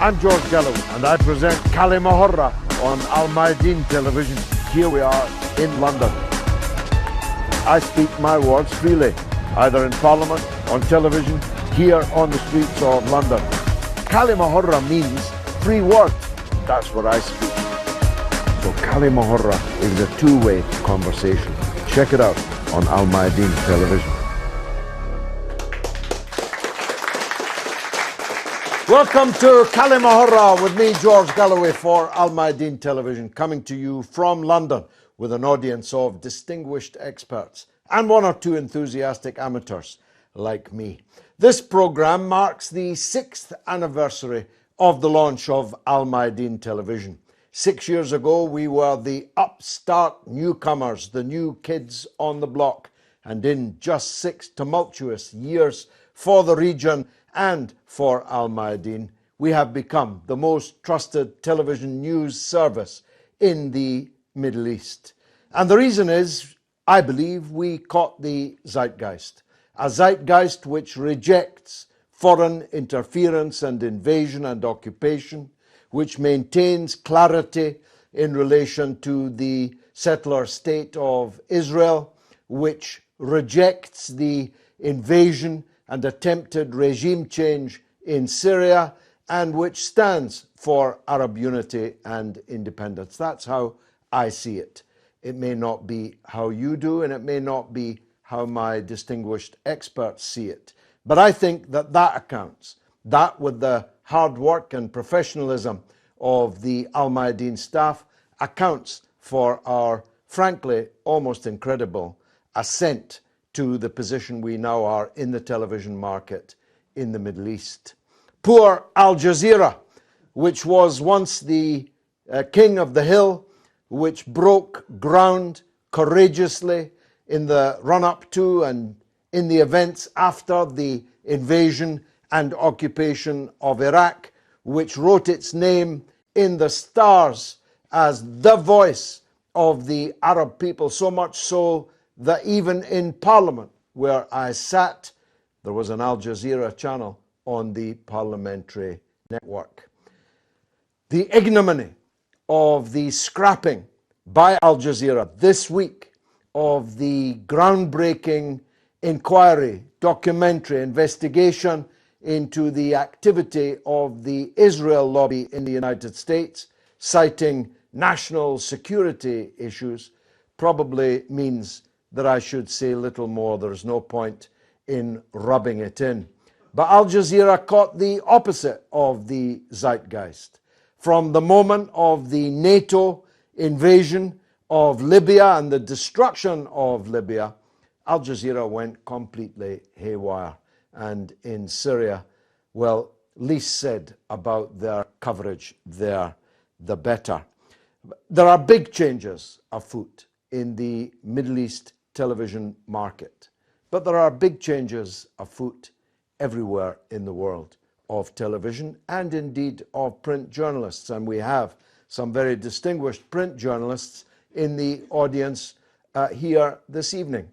I'm George Galloway, and I present كلمة on Mayadeen television. Here we are in London. I speak my words freely, either in Parliament, on television, here on the streets of London. كلمة means free word. That's what I speak. So كلمة is a two-way conversation. Check it out on Mayadeen television. Welcome to كلمة with me, George Galloway, for Mayadeen television, coming to you from London with an audience of distinguished experts and one or two enthusiastic amateurs like me. This programme marks the 6th anniversary of the launch of Mayadeen television. 6 years ago, we were the upstart newcomers, the new kids on the block. And in just 6 tumultuous years for the region and for Mayadeen, we have become the most trusted television news service in the Middle East. And the reason is, I believe, we caught the zeitgeist. A zeitgeist which rejects foreign interference and invasion and occupation, which maintains clarity in relation to the settler state of Israel, which rejects the invasion and attempted regime change in Syria, and which stands for Arab unity and independence. That's how I see it. It may not be how you do, and it may not be how my distinguished experts see it. But I think that that accounts. That, with the hard work and professionalism of the Mayadeen staff, accounts for our, frankly, almost incredible ascent to the position we now are in the television market in the Middle East. Poor Al Jazeera, which was once the king of the hill, which broke ground courageously in the run-up to and in the events after the invasion and occupation of Iraq, which wrote its name in the stars as the voice of the Arab people, so much so that even in Parliament, where I sat, there was an Al Jazeera channel on the parliamentary network. The ignominy of the scrapping by Al Jazeera this week of the groundbreaking inquiry, documentary investigation into the activity of the Israel lobby in the United States, citing national security issues, probably means that I should say little more. There's no point in rubbing it in. But Al Jazeera caught the opposite of the zeitgeist. From the moment of the NATO invasion of Libya and the destruction of Libya, Al Jazeera went completely haywire. And in Syria, well, least said about their coverage there, the better. There are big changes afoot in the Middle East television market, but there are big changes afoot everywhere in the world of television and indeed of print journalists, and we have some very distinguished print journalists in the audience here this evening.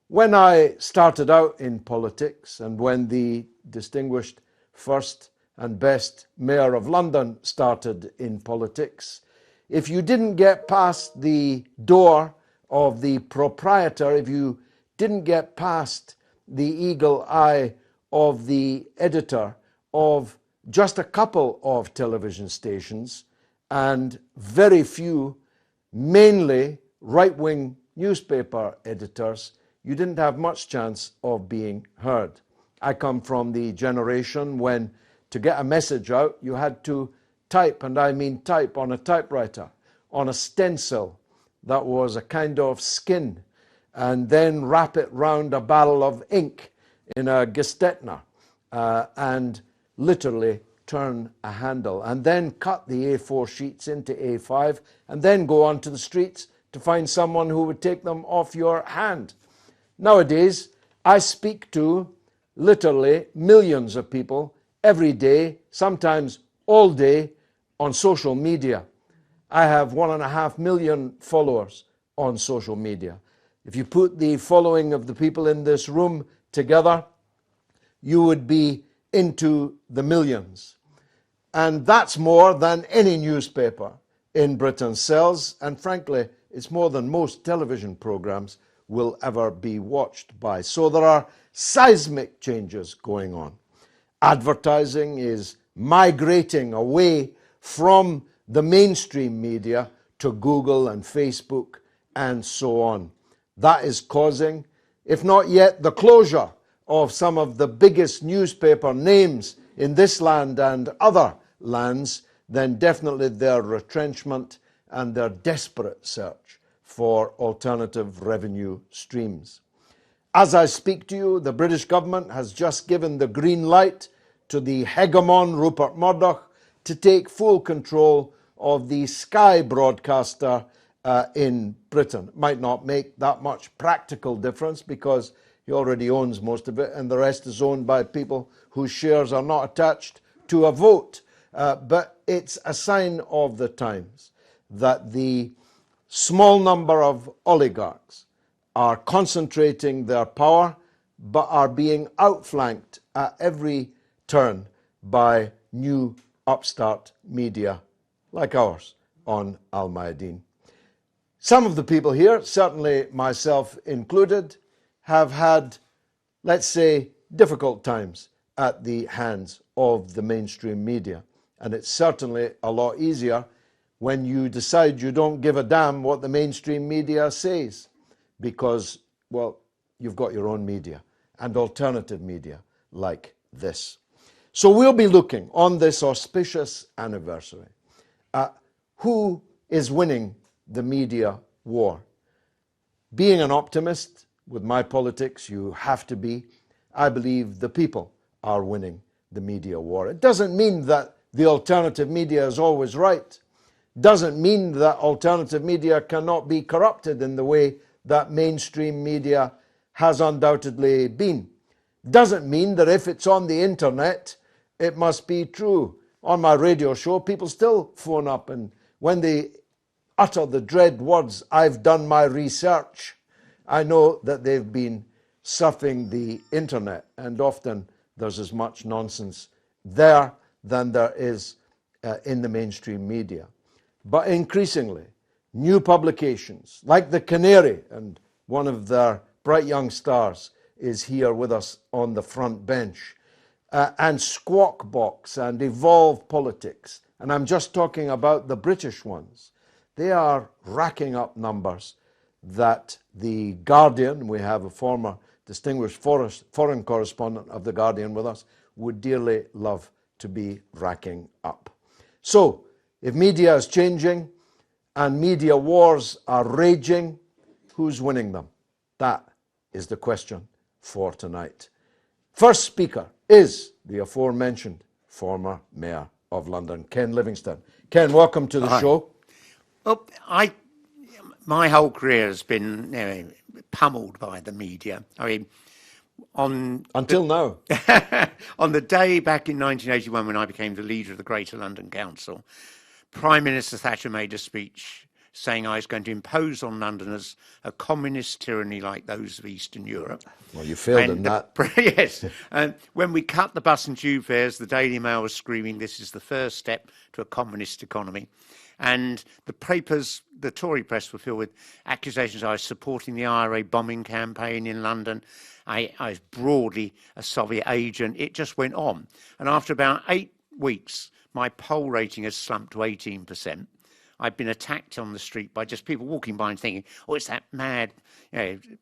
When I started out in politics, and when the distinguished first and best Mayor of London started in politics, if you didn't get past the door of the proprietor, if you didn't get past the eagle eye of the editor of just a couple of television stations and very few, mainly right-wing newspaper editors, you didn't have much chance of being heard. I come from the generation when to get a message out, you had to type, and I mean type, on a typewriter, on a stencil that was a kind of skin, and then wrap it round a barrel of ink in a Gestetner, and literally turn a handle, and then cut the A4 sheets into A5, and then go onto the streets to find someone who would take them off your hand. Nowadays, I speak to literally millions of people every day, sometimes all day, on social media. I have 1.5 million followers on social media. If you put the following of the people in this room together, you would be into the millions. And that's more than any newspaper in Britain sells. And frankly, it's more than most television programs will ever be watched by. So there are seismic changes going on. Advertising is migrating away from the mainstream media to Google and Facebook and so on. That is causing, if not yet the closure of some of the biggest newspaper names in this land and other lands, then definitely their retrenchment and their desperate search for alternative revenue streams. As I speak to you, the British government has just given the green light to the hegemon Rupert Murdoch to take full control of the Sky broadcaster in Britain. It might not make that much practical difference because he already owns most of it and the rest is owned by people whose shares are not attached to a vote. But it's a sign of the times that the small number of oligarchs are concentrating their power but are being outflanked at every turn by new upstart media like ours on Al Mayadeen. Some of the people here, certainly myself included, have had, let's say, difficult times at the hands of the mainstream media. And it's certainly a lot easier when you decide you don't give a damn what the mainstream media says because, well, you've got your own media and alternative media like this. So we'll be looking on this auspicious anniversary at who is winning the media war. Being an optimist, with my politics, you have to be. I believe the people are winning the media war. It doesn't mean that the alternative media is always right. Doesn't mean that alternative media cannot be corrupted in the way that mainstream media has undoubtedly been. Doesn't mean that if it's on the internet, it must be true. On my radio show, people still phone up and when they utter the dread words, "I've done my research," I know that they've been surfing the internet, and often there's as much nonsense there than there is in the mainstream media. But increasingly, new publications like the Canary, and one of their bright young stars is here with us on the front bench, and Squawk Box and Evolve Politics, and I'm just talking about the British ones, they are racking up numbers that the Guardian, we have a former distinguished foreign correspondent of the Guardian with us, would dearly love to be racking up. So, if media is changing and media wars are raging, who's winning them? That is the question for tonight. First speaker is the aforementioned former Mayor of London, Ken Livingstone. Ken, welcome to the show. Well, my whole career has been pummeled by the media. I mean, until now. On the day back in 1981 when I became the leader of the Greater London Council, Prime Minister Thatcher made a speech saying I was going to impose on Londoners a communist tyranny like those of Eastern Europe. Well, you failed in that. Yes. And when we cut the bus and tube fares, the Daily Mail was screaming, this is the first step to a communist economy. And the papers, the Tory press, were filled with accusations I was supporting the IRA bombing campaign in London. I was broadly a Soviet agent. It just went on. And after about 8 weeks, my poll rating has slumped to 18%. I've been attacked on the street by just people walking by and thinking, oh, it's that mad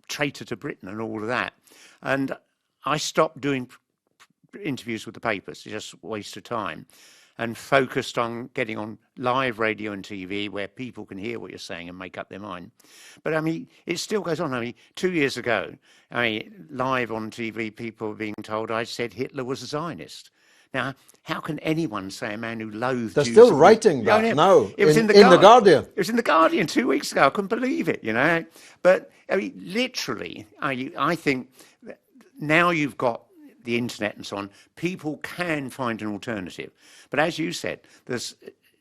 traitor to Britain and all of that. And I stopped doing interviews with the papers. It's just a waste of time. And focused on getting on live radio and TV where people can hear what you're saying and make up their mind. But I mean, it still goes on. I mean, 2 years ago, live on TV, people were being told I said Hitler was a Zionist. Now, how can anyone say a man who loathed They're Jews... still writing that now it was in the Guardian. It was in the Guardian 2 weeks ago. I couldn't believe it, But, I mean, literally, I think now you've got the internet and so on, people can find an alternative. But as you said, there's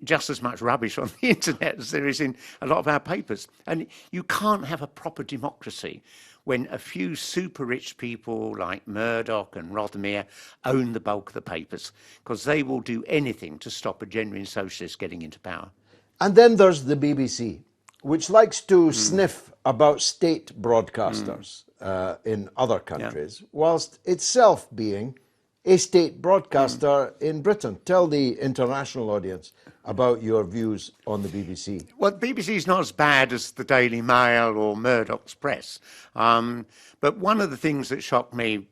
just as much rubbish on the internet as there is in a lot of our papers. And you can't have a proper democracy when a few super rich people like Murdoch and Rothermere own the bulk of the papers, because they will do anything to stop a genuine socialist getting into power. And then there's the BBC, which likes to sniff about state broadcasters in other countries, whilst itself being a state broadcaster in Britain. Tell the international audience about your views on the BBC. Well, the BBC is not as bad as the Daily Mail or Murdoch's press. But one of the things that shocked me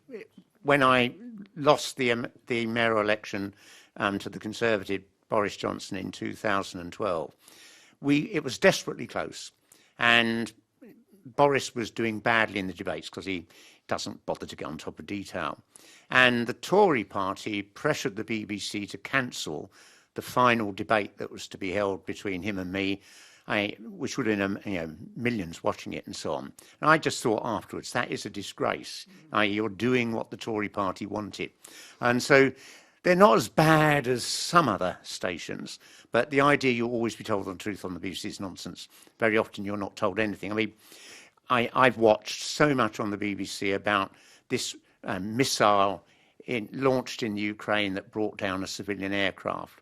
when I lost the mayoral election to the Conservative Boris Johnson in 2012, it was desperately close. And Boris was doing badly in the debates because he doesn't bother to get on top of detail. And the Tory party pressured the BBC to cancel the final debate that was to be held between him and me, which would have been millions watching it and so on. And I just thought afterwards, that is a disgrace. You're doing what the Tory party wanted. And so they're not as bad as some other stations, but the idea you'll always be told the truth on the BBC is nonsense. Very often you're not told anything. I mean, I've watched so much on the BBC about this missile launched in Ukraine that brought down a civilian aircraft.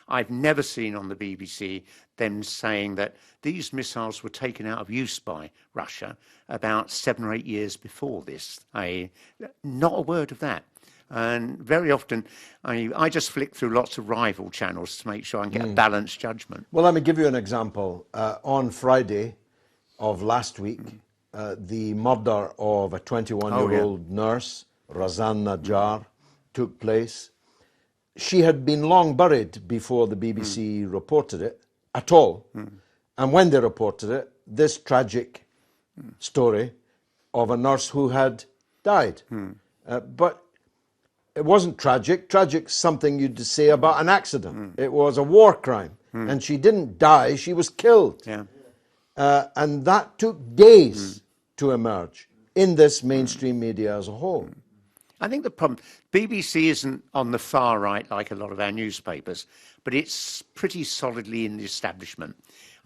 I've never seen on the BBC them saying that these missiles were taken out of use by Russia about 7 or 8 years before this. Not a word of that. And very often, I just flick through lots of rival channels to make sure I can get a balanced judgment. Well, let me give you an example. On Friday of last week, the murder of a 21-year-old nurse, Razan Najjar, took place. She had been long buried before the BBC reported it at all. And when they reported it, this tragic story of a nurse who had died. But it wasn't tragic. Tragic's something you'd say about an accident. It was a war crime. And she didn't die, she was killed. And that took days to emerge in this mainstream media as a whole. I think the problem, BBC isn't on the far right like a lot of our newspapers, but it's pretty solidly in the establishment.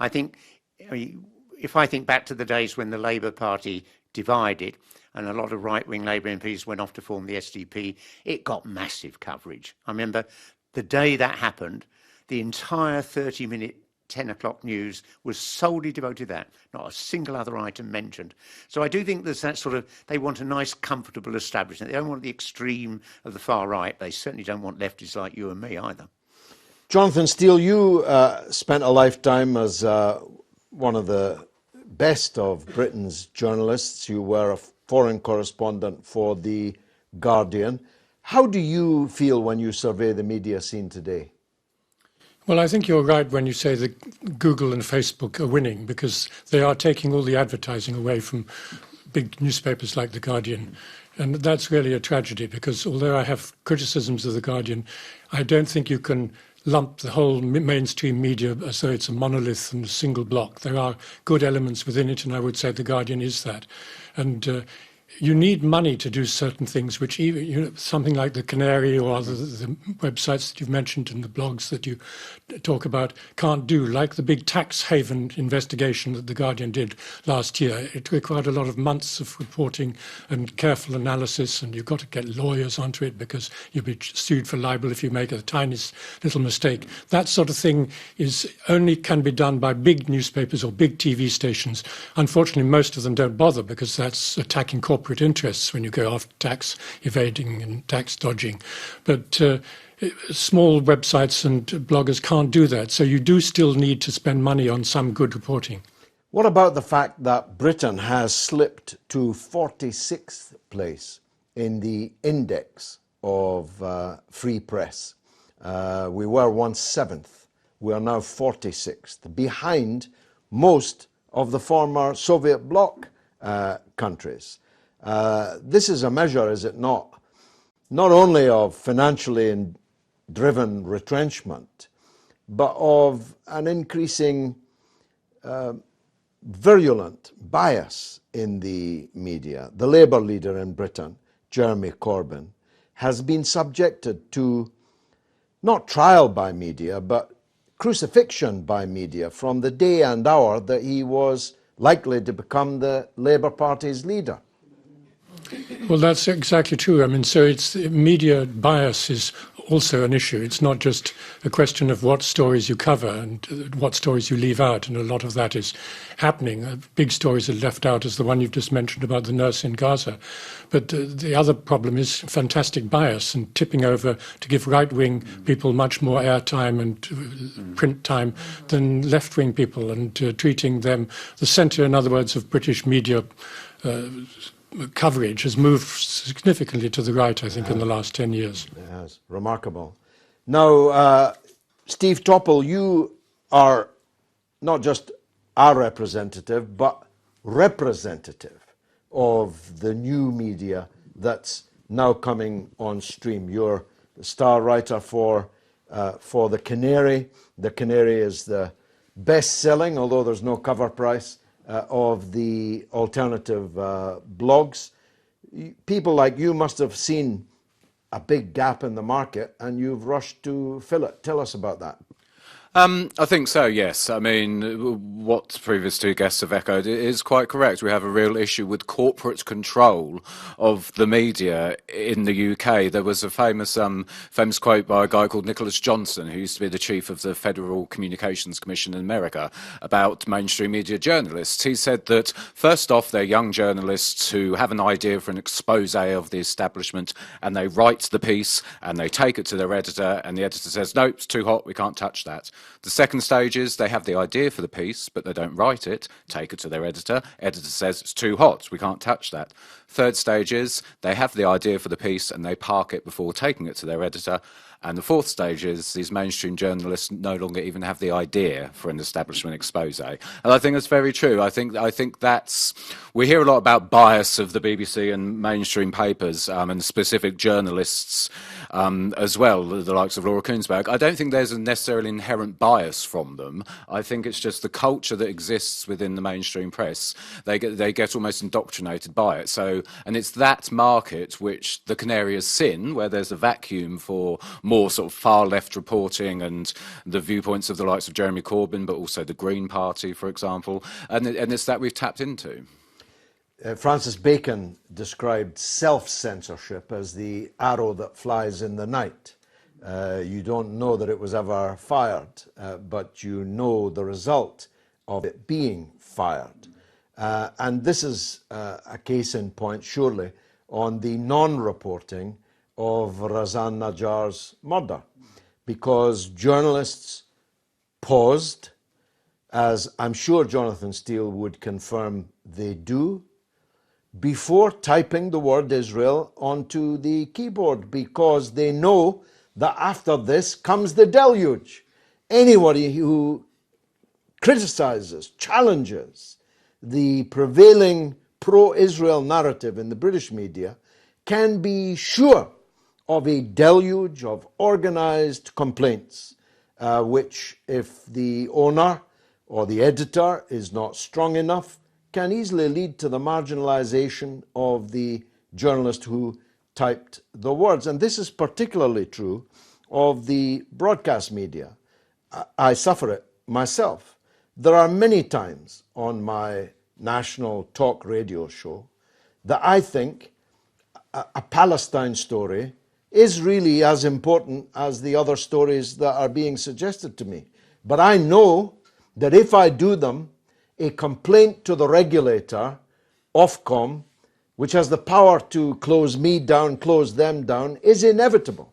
I think, if I think back to the days when the Labour Party divided and a lot of right-wing Labour MPs went off to form the SDP, it got massive coverage. I remember the day that happened, the entire 30-minute 10 o'clock news was solely devoted to that, not a single other item mentioned. So I do think there's that sort of, they want a nice, comfortable establishment. They don't want the extreme of the far right. They certainly don't want lefties like you and me either. Jonathan Steele, you spent a lifetime as one of the best of Britain's journalists. You were a foreign correspondent for The Guardian. How do you feel when you survey the media scene today? Well, I think you're right when you say that Google and Facebook are winning, because they are taking all the advertising away from big newspapers like The Guardian. And that's really a tragedy, because although I have criticisms of The Guardian, I don't think you can lump the whole mainstream media as though it's a monolith and a single block. There are good elements within it, and I would say The Guardian is that. And you need money to do certain things, which even something like the Canary or other the websites that you've mentioned and the blogs that you talk about can't do, like the big tax haven investigation that The Guardian did last year. It required a lot of months of reporting and careful analysis, and you've got to get lawyers onto it because you'll be sued for libel if you make a tiniest little mistake. That sort of thing can be done by big newspapers or big TV stations. Unfortunately, most of them don't bother, because that's attacking corporate interests when you go after tax evading and tax dodging. But small websites and bloggers can't do that. So you do still need to spend money on some good reporting. What about the fact that Britain has slipped to 46th place in the index of free press? We were once 7th. We are now 46th, behind most of the former Soviet bloc countries. This is a measure, is it not only of financially driven retrenchment, but of an increasing virulent bias in the media. The Labour leader in Britain, Jeremy Corbyn, has been subjected to not trial by media, but crucifixion by media from the day and hour that he was likely to become the Labour Party's leader. Well, that's exactly true. I mean, so it's media bias is also an issue. It's not just a question of what stories you cover and what stories you leave out, and a lot of that is happening. Big stories are left out, as the one you've just mentioned about the nurse in Gaza. But the other problem is fantastic bias and tipping over to give right-wing people much more airtime and print time than left-wing people, and treating them, the centre, in other words, of British media coverage has moved significantly to the right, I think, in the last 10 years. It has. Remarkable. Now, Steve Topple, you are not just our representative, but representative of the new media that's now coming on stream. You're the star writer for The Canary. The Canary is the best-selling, although there's no cover price, of the alternative blogs. People like you must have seen a big gap in the market and you've rushed to fill it. Tell us about that. I think so, yes. I mean, what previous two guests have echoed is quite correct. We have a real issue with corporate control of the media in the UK. There was a famous quote by a guy called Nicholas Johnson, who used to be the chief of the Federal Communications Commission in America, about mainstream media journalists. He said that, first off, they're young journalists who have an idea for an expose of the establishment, and they write the piece, and they take it to their editor, and the editor says, no, it's too hot, we can't touch that. The second stage is they have the idea for the piece, but they don't write it, take it to their editor. Editor says it's too hot, we can't touch that. Third stage is they have the idea for the piece and they park it before taking it to their editor. And the fourth stage is these mainstream journalists no longer even have the idea for an establishment expose. And I think that's very true. I think that's, we hear a lot about bias of the BBC and mainstream papers and specific journalists as well, the likes of Laura Kuenssberg. I don't think there's a necessarily inherent bias from them. I think it's just the culture that exists within the mainstream press. They get almost indoctrinated by it. So, and it's that market which the Canary has seen, where there's a vacuum for more sort of far left reporting and the viewpoints of the likes of Jeremy Corbyn, but also the Green Party, for example, and it's that we've tapped into. Francis Bacon described self-censorship as the arrow that flies in the night. You don't know that it was ever fired, but you know the result of it being fired. And this is a case in point, surely, on the non-reporting of Razan Najjar's murder, because journalists paused, as I'm sure Jonathan Steele would confirm they do, before typing the word Israel onto the keyboard, because they know that after this comes the deluge. Anybody who criticizes, challenges the prevailing pro-Israel narrative in the British media can be sure of a deluge of organized complaints, which, if the owner or the editor is not strong enough, can easily lead to the marginalization of the journalist who typed the words. And this is particularly true of the broadcast media. I suffer it myself. There are many times on my national talk radio show that I think a Palestine story is really as important as the other stories that are being suggested to me. But I know that if I do them, a complaint to the regulator, Ofcom, which has the power to close me down, close them down, is inevitable,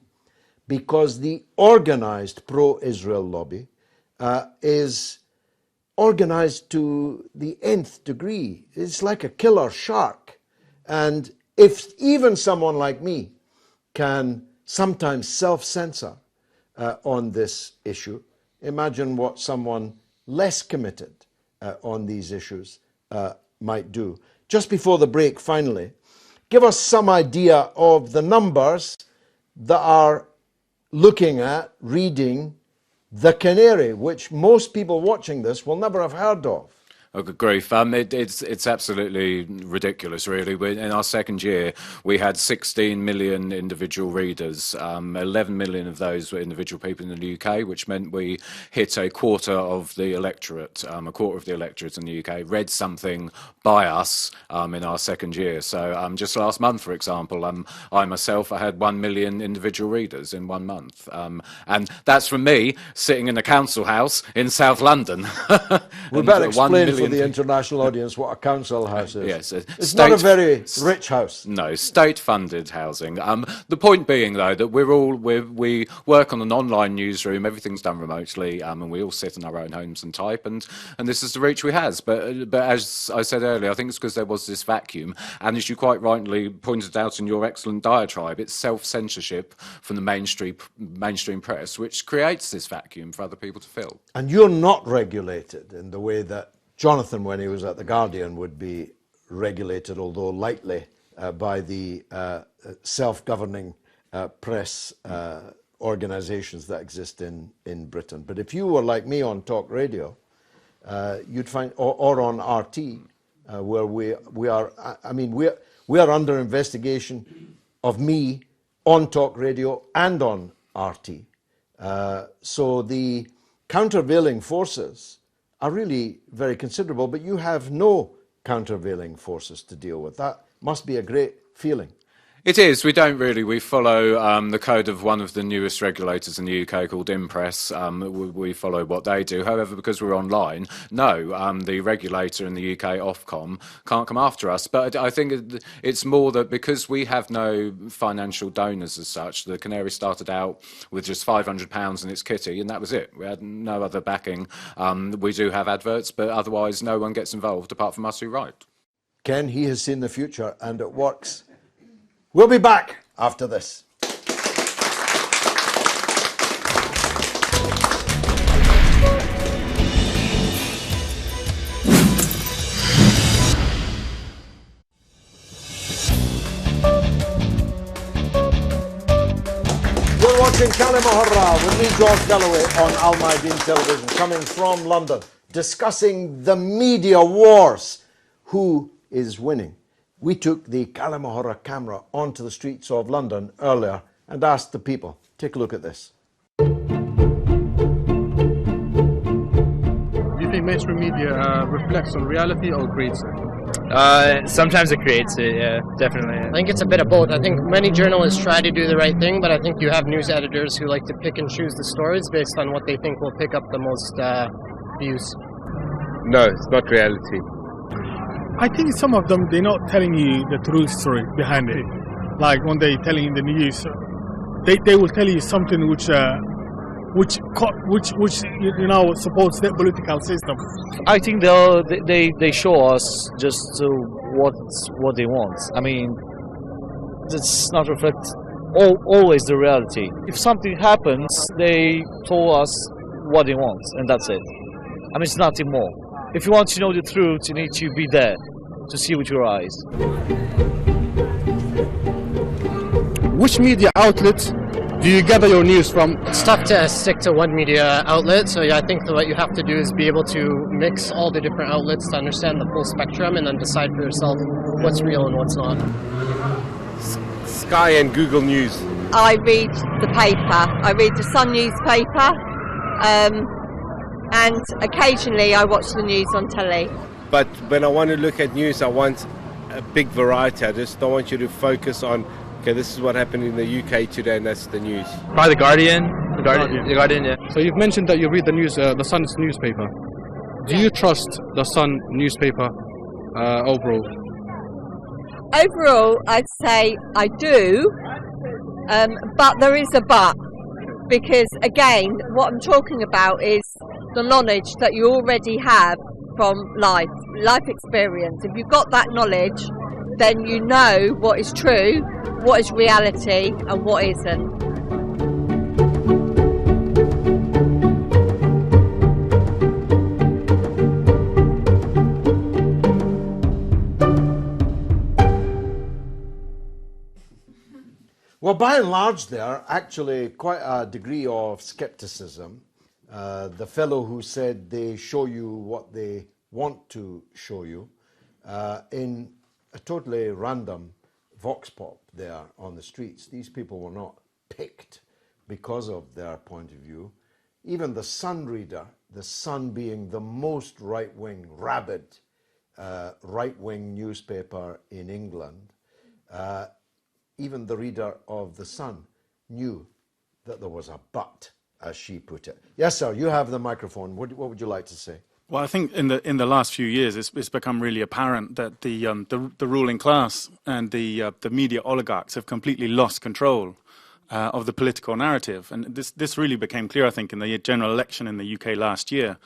because the organized pro-Israel lobby is organized to the nth degree. It's like a killer shark. And if even someone like me can sometimes self-censor on this issue, imagine what someone less committed on these issues might do. Just before the break, finally, give us some idea of the numbers that are looking at, reading The Canary, which most people watching this will never have heard of. Oh, good grief. It's absolutely ridiculous, really. In our second year, we had 16 million individual readers. 11 million of those were individual people in the UK, which meant we hit a quarter of the electorate. A quarter of the electorate in the UK read something by us in our second year. So just last month, for example, I myself, I had 1 million individual readers in 1 month. And that's from me sitting in a council house in South London. We better explain for the international audience what a council house is. Yes, it's not a very rich house. No, state-funded housing. The point being, though, that we work on an online newsroom. Everything's done remotely, and we all sit in our own homes and type. And this is the reach we has. But as I said earlier, I think it's because there was this vacuum. And as you quite rightly pointed out in your excellent diatribe, it's self-censorship from the mainstream press, which creates this vacuum for other people to fill. And you're not regulated in the way that Jonathan, when he was at The Guardian, would be regulated, although lightly, by the self-governing press organisations that exist in Britain. But if you were like me on talk radio, you'd find, or on RT, where we are, I mean, we are under investigation of me on talk radio and on RT. So the countervailing forces are really very considerable, but you have no countervailing forces to deal with. That must be a great feeling. It is. We don't really. We follow the code of one of the newest regulators in the UK called Impress. We follow what they do. However, because we're online, no, the regulator in the UK, Ofcom, can't come after us. But I think it's more that because we have no financial donors as such, the Canary started out with just £500 in its kitty, and that was it. We had no other backing. We do have adverts, but otherwise no one gets involved apart from us who write. Ken, he has seen the future, and it works. We'll be back after this. You're watching Kalima Hurra with me, George Galloway, on Al-Mayadeen television, coming from London, discussing the media wars. Who is winning? We took the Kalima Hurra camera onto the streets of London earlier and asked the people. Take a look at this. Do you think mainstream media reflects on reality or creates it? Sometimes it creates it, yeah, definitely. I think it's a bit of both. I think many journalists try to do the right thing, but I think you have news editors who like to pick and choose the stories based on what they think will pick up the most views. No, it's not reality. I think some of them, they're not telling you the true story behind it. Like when they're telling you the news, they will tell you something which you know supports their political system. I think they show us just what they want. I mean, it's not reflect always the reality. If something happens, they told us what they want, and that's it. I mean, it's nothing more. If you want to know the truth, you need to be there to see with your eyes. Which media outlets do you gather your news from? It's tough to stick to one media outlet, so yeah, I think that what you have to do is be able to mix all the different outlets to understand the full spectrum and then decide for yourself what's real and what's not. Sky and Google News. I read the paper. I read the Sun newspaper. And occasionally I watch the news on telly. But when I want to look at news, I want a big variety. I just don't want you to focus on, okay, this is what happened in the UK today and that's the news. Probably The Guardian. The Guardian, yeah. So you've mentioned that you read the news, the Sun's newspaper. Do you trust the Sun newspaper overall? Overall, I'd say I do, but there is a but. Because again, what I'm talking about is the knowledge that you already have from life experience. If you've got that knowledge, then you know what is true, what is reality, and what isn't. Well, by and large, there actually quite a degree of skepticism. The fellow who said they show you what they want to show you in a totally random vox pop there on the streets. These people were not picked because of their point of view. Even the Sun reader, the Sun being the most right-wing, rabid right-wing newspaper in England, even the reader of the Sun knew that there was a but, as she put it. Yes, sir, you have the microphone. What would you like to say? Well, I think in the last few years, it's become really apparent that the ruling class and the media oligarchs have completely lost control of the political narrative, and this really became clear, I think, in the general election in the UK last year.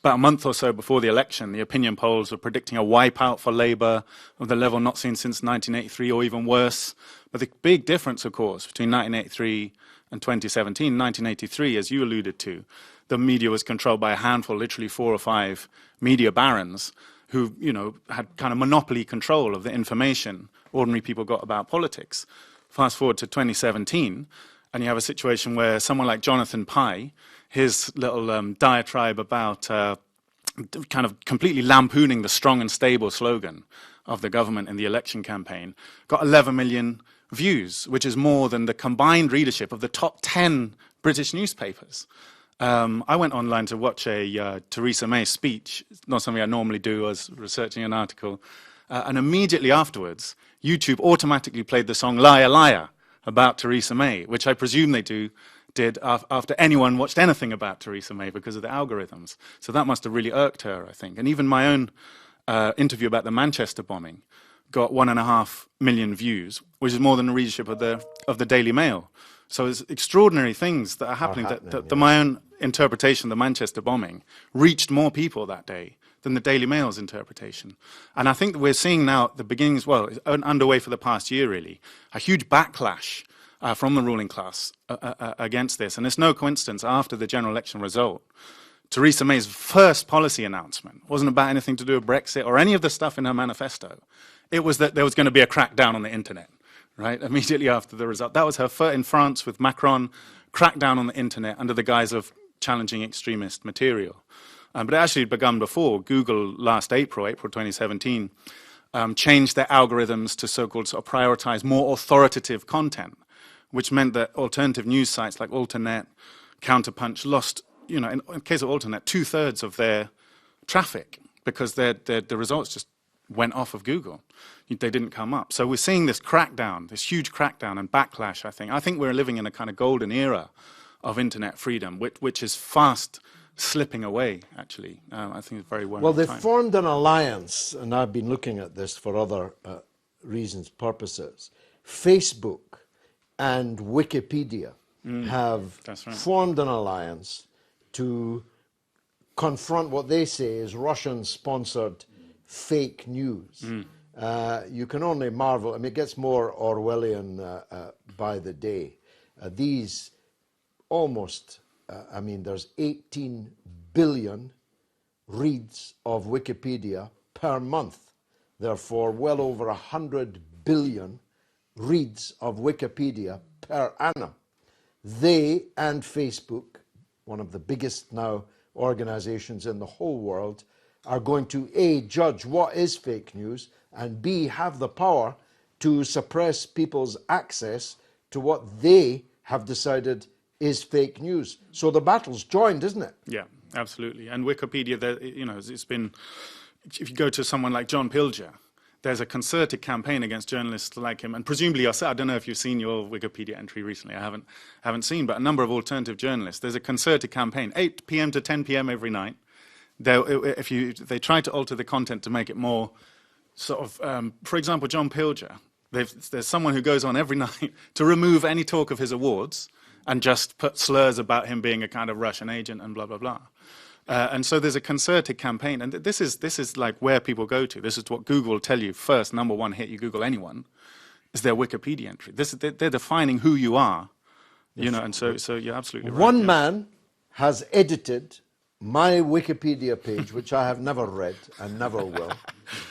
About a month or so before the election, the opinion polls were predicting a wipeout for Labour of the level not seen since 1983, or even worse. But the big difference, of course, between 1983 and 2017, 1983, as you alluded to, the media was controlled by a handful, literally 4 or 5 media barons who, you know, had kind of monopoly control of the information ordinary people got about politics. Fast forward to 2017, and you have a situation where someone like Jonathan Pye, his little diatribe about kind of completely lampooning the strong and stable slogan of the government in the election campaign, got 11 million views, which is more than the combined readership of the top 10 British newspapers. I went online to watch a Theresa May speech. It's not something I normally do. I was researching an article. And immediately afterwards, YouTube automatically played the song Liar, Liar about Theresa May, which I presume they did after anyone watched anything about Theresa May because of the algorithms. So that must have really irked her, I think. And even my own interview about the Manchester bombing got 1.5 million views, which is more than the readership of the Daily Mail. So it's extraordinary things that are happening. My own interpretation of the Manchester bombing reached more people that day than the Daily Mail's interpretation. And I think that we're seeing now at the beginnings, well, it's underway for the past year really, a huge backlash from the ruling class against this. And it's no coincidence, after the general election result, Theresa May's first policy announcement wasn't about anything to do with Brexit or any of the stuff in her manifesto. It was that there was going to be a crackdown on the internet, right, immediately after the result. That was her first, in France with Macron, crackdown on the internet under the guise of challenging extremist material. But it actually had begun before. Google last April 2017, changed their algorithms to so-called sort of prioritize more authoritative content, which meant that alternative news sites like Alternet, Counterpunch lost, you know, in the case of Alternet, 2/3 of their traffic because the results just went off of Google. They didn't come up. So we're seeing this crackdown, this huge crackdown and backlash, I think. I think we're living in a kind of golden era of internet freedom, which is fast slipping away, actually. I think it's very well. They formed an alliance, and I've been looking at this for other reasons, purposes. Facebook and Wikipedia have formed an alliance to confront what they say is Russian-sponsored fake news. You can only marvel. I mean, it gets more Orwellian by the day. These almost, I mean, there's 18 billion reads of Wikipedia per month. Therefore, well over 100 billion reads of Wikipedia per annum. They and Facebook, one of the biggest now organizations in the whole world, are going to A, judge what is fake news, and B, have the power to suppress people's access to what they have decided is fake news. So the battle's joined, isn't it? Yeah, absolutely. And Wikipedia, you know, it's been, if you go to someone like John Pilger, there's a concerted campaign against journalists like him, and presumably yourself. I don't know if you've seen your Wikipedia entry recently. I haven't seen, but a number of alternative journalists. There's a concerted campaign, 8 p.m. to 10 p.m. every night. They try to alter the content to make it more sort of, for example, John Pilger. There's someone who goes on every night to remove any talk of his awards and just put slurs about him being a kind of Russian agent and blah, blah, blah. And so there's a concerted campaign, and this is like where people go to. This is what Google will tell you first. Number one hit, you Google anyone, is their Wikipedia entry. They're defining who you are, you know. And so you're absolutely right. One man has edited my Wikipedia page, which I have never read and never will,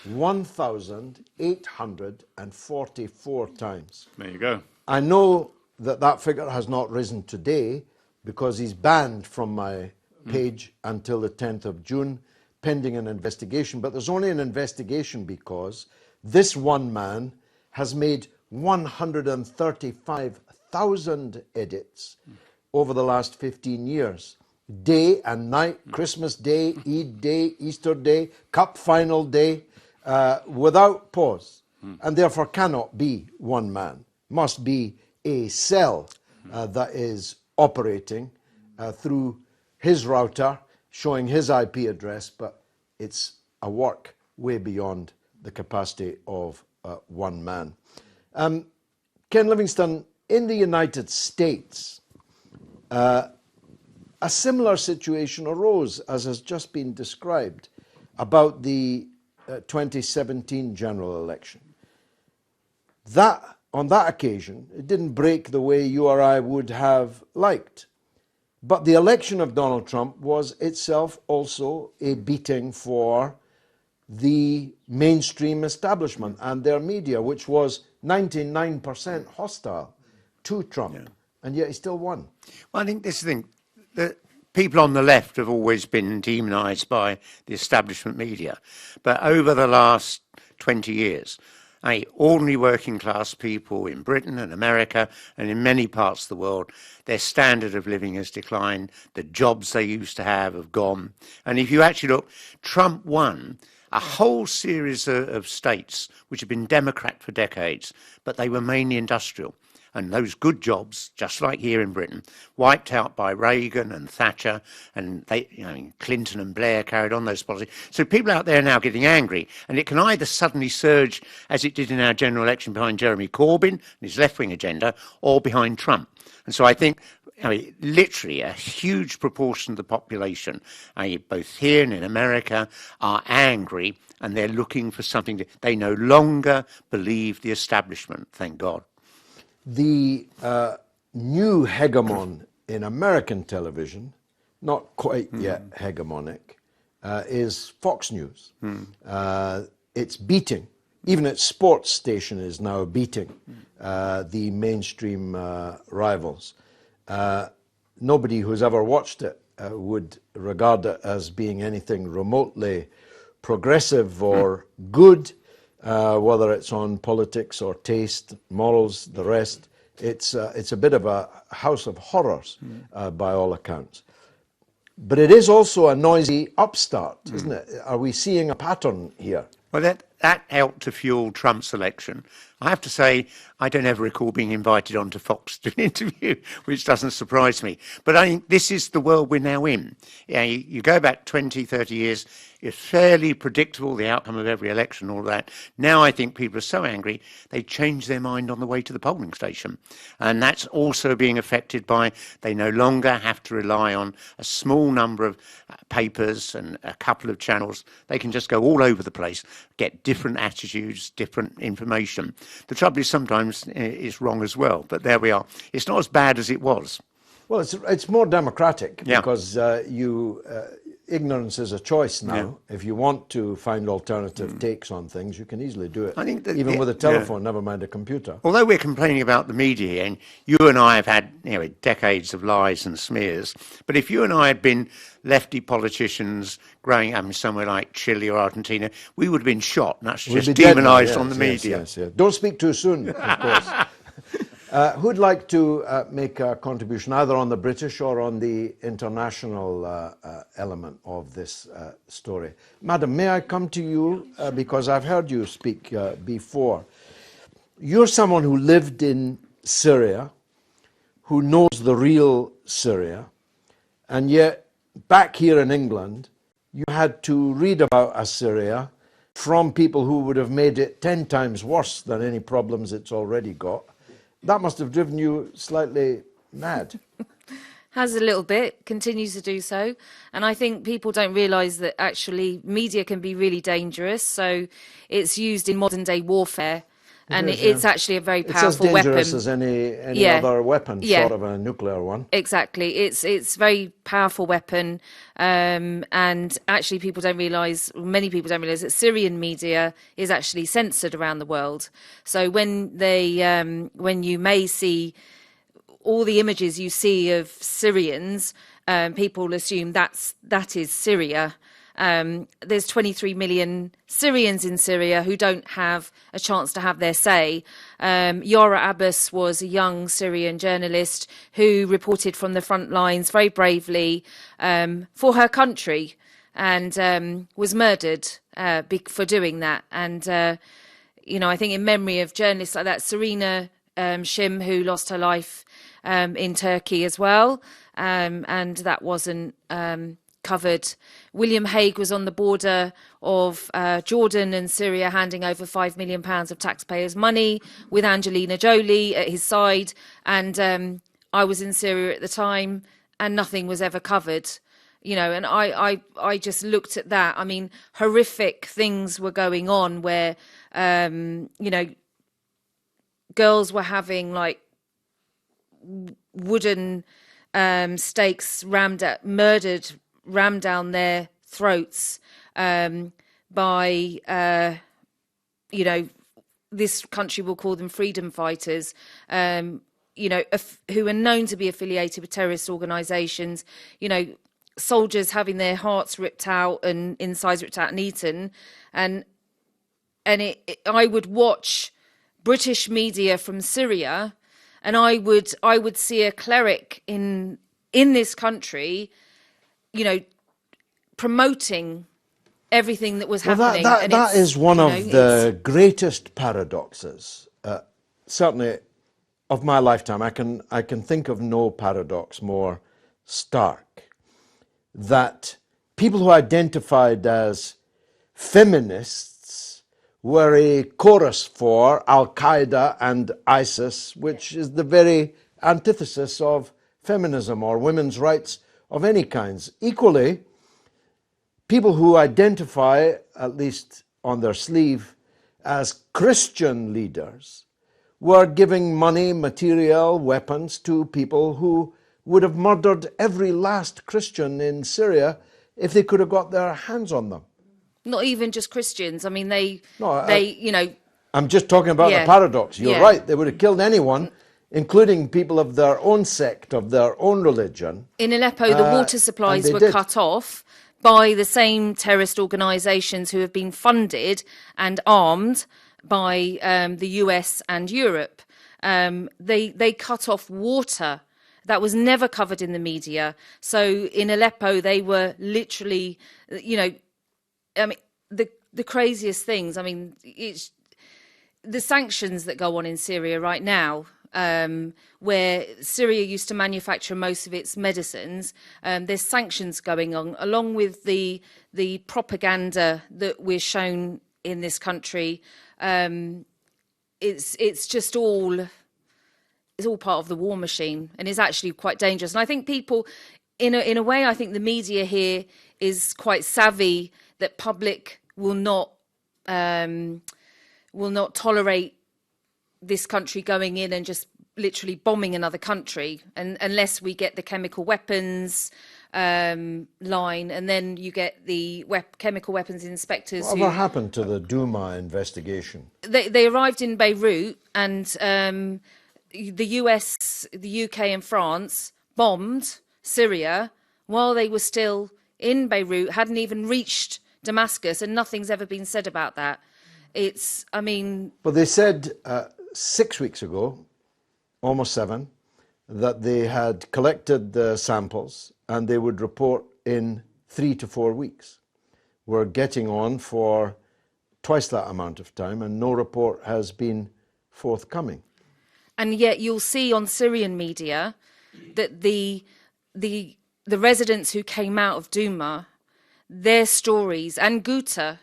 1,844 times. There you go. I know that figure has not risen today because he's banned from my page until the 10th of June pending an investigation, but there's only an investigation because this one man has made 135,000 edits over the last 15 years. Day and night, Christmas Day, Eid Day, Easter Day, Cup Final Day, without pause. And therefore cannot be one man. Must be a cell that is operating through his router, showing his IP address, but it's a work way beyond the capacity of one man. Ken Livingstone, in the United States, a similar situation arose, as has just been described, about the 2017 general election. On that occasion, it didn't break the way you or I would have liked. But the election of Donald Trump was itself also a beating for the mainstream establishment and their media, which was 99% hostile to Trump. Yeah. And yet he still won. Well, I think this thing, the people on the left have always been demonised by the establishment media. But over the last 20 years, ordinary working class people in Britain and America and in many parts of the world, their standard of living has declined. The jobs they used to have gone. And if you actually look, Trump won a whole series of states which have been Democrat for decades, but they were mainly industrial. And those good jobs, just like here in Britain, wiped out by Reagan and Thatcher, and Clinton and Blair carried on those policies. So people out there are now getting angry, and it can either suddenly surge, as it did in our general election, behind Jeremy Corbyn and his left-wing agenda, or behind Trump. And so I think literally a huge proportion of the population, both here and in America, are angry, and they're looking for something. They no longer believe the establishment, thank God. The new hegemon in American television, not quite yet hegemonic, is Fox News. It's beating, even its sports station is now beating the mainstream rivals. Nobody who's ever watched it would regard it as being anything remotely progressive or good. Whether it's on politics or taste, morals, the rest, it's a bit of a house of horrors by all accounts. But it is also a noisy upstart, isn't it? Are we seeing a pattern here? Well, that helped to fuel Trump's election. I have to say, I don't ever recall being invited onto Fox to an interview, which doesn't surprise me. But I think this is the world we're now in. You go back 20, 30 years, it's fairly predictable, the outcome of every election, all that. Now I think people are so angry, they change their mind on the way to the polling station. And that's also being affected by, they no longer have to rely on a small number of papers and a couple of channels. They can just go all over the place, get different attitudes, different information. The trouble is sometimes it's wrong as well, but there we are. It's not as bad as it was. Well, it's more democratic because ignorance is a choice now. Yeah. If you want to find alternative takes on things, you can easily do it. I think that, even with a telephone, never mind a computer. Although we're complaining about the media, and you and I have had decades of lies and smears, but if you and I had been lefty politicians growing up in somewhere like Chile or Argentina, we would have been shot, and that's just demonised on the media. Yes. Don't speak too soon, of course. Who'd like to make a contribution, either on the British or on the international element of this story? Madam, may I come to you, because I've heard you speak before. You're someone who lived in Syria, who knows the real Syria, and yet back here in England, you had to read about Assyria from people who would have made it 10 times worse than any problems it's already got. That must have driven you slightly mad. Has a little bit, continues to do so. And I think people don't realise that actually media can be really dangerous. So it's used in modern day warfare. And it's actually a very powerful weapon. It's as dangerous as any other weapon, short of a nuclear one. Exactly. It's very powerful weapon. And actually many people don't realise that Syrian media is actually censored around the world. So when you may see all the images you see of Syrians, people assume that is Syria. There's 23 million Syrians in Syria who don't have a chance to have their say. Yara Abbas was a young Syrian journalist who reported from the front lines very bravely for her country, and was murdered for doing that. And, I think in memory of journalists like that, Serena Shim, who lost her life in Turkey as well, and that wasn't covered. William Hague was on the border of Jordan and Syria, handing over £5 million of taxpayers' money with Angelina Jolie at his side. And I was in Syria at the time, and nothing was ever covered. And I just looked at that. I mean, horrific things were going on where, girls were having like wooden stakes rammed down their throats by, this country will call them freedom fighters, who are known to be affiliated with terrorist organisations, soldiers having their hearts ripped out and insides ripped out and eaten. And I would watch British media from Syria, and I would see a cleric in this country, promoting everything that was happening. That is one of the greatest paradoxes, certainly of my lifetime. I can think of no paradox more stark. That people who identified as feminists were a chorus for Al-Qaeda and ISIS, which is the very antithesis of feminism or women's rights of any kinds. Equally, people who identify, at least on their sleeve, as Christian leaders were giving money, material, weapons to people who would have murdered every last Christian in Syria if they could have got their hands on them. Not even just Christians. I mean, I'm just talking about the paradox. You're right. They would have killed anyone, including people of their own sect, of their own religion. In Aleppo, the water supplies were cut off by the same terrorist organisations who have been funded and armed by the US and Europe. They cut off water. That was never covered in the media. So in Aleppo, they were literally, the craziest things. I mean, it's the sanctions that go on in Syria right now, where Syria used to manufacture most of its medicines. There's sanctions going on, along with the propaganda that we're shown in this country. It's just all... It's all part of the war machine, and is actually quite dangerous. And I think people, in a way, I think the media here is quite savvy that public will not tolerate this country going in and just literally bombing another country, and unless we get the chemical weapons line, and then you get the chemical weapons inspectors. What happened to the Duma investigation? They arrived in Beirut, and the US, the UK and France bombed Syria while they were still in Beirut, hadn't even reached Damascus, and nothing's ever been said about that. But they said 6 weeks ago, almost 7, that they had collected the samples and they would report in 3 to 4 weeks. We're getting on for twice that amount of time, and no report has been forthcoming. And yet you'll see on Syrian media that the residents who came out of Duma, their stories, and Ghouta,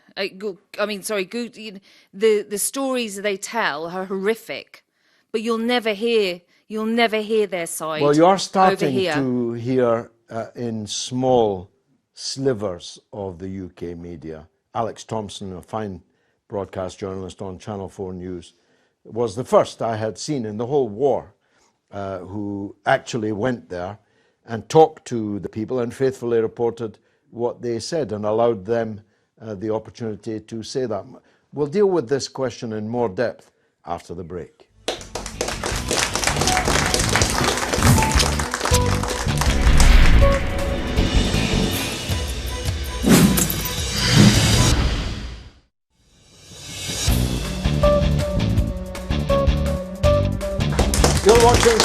the stories they tell are horrific, but you'll never hear their side. Well, you're starting to hear in small slivers of the UK media. Alex Thompson, a fine broadcast journalist on Channel 4 News, was the first I had seen in the whole war who actually went there and talked to the people and faithfully reported what they said and allowed them the opportunity to say that. We'll deal with this question in more depth after the break.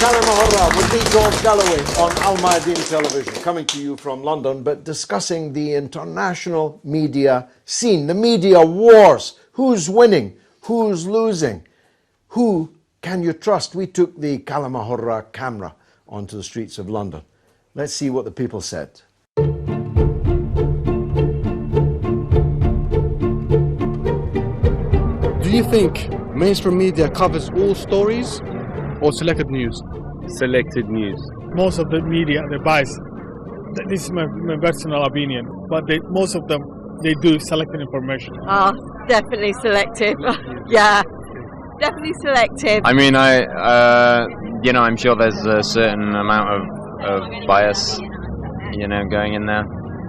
كلمة هرة with me, George Galloway, on Al-Mayadeen television, coming to you from London, but discussing the international media scene, the media wars. Who's winning? Who's losing? Who can you trust? We took the Kalama Hurra camera onto the streets of London. Let's see what the people said. Do you think mainstream media covers all stories or selected news? Selected news. Most of the media, they bias. This is my personal opinion, but most of them, they do selected information. Definitely selective. Yeah, definitely selective. I mean, I'm sure there's a certain amount of bias, going in there.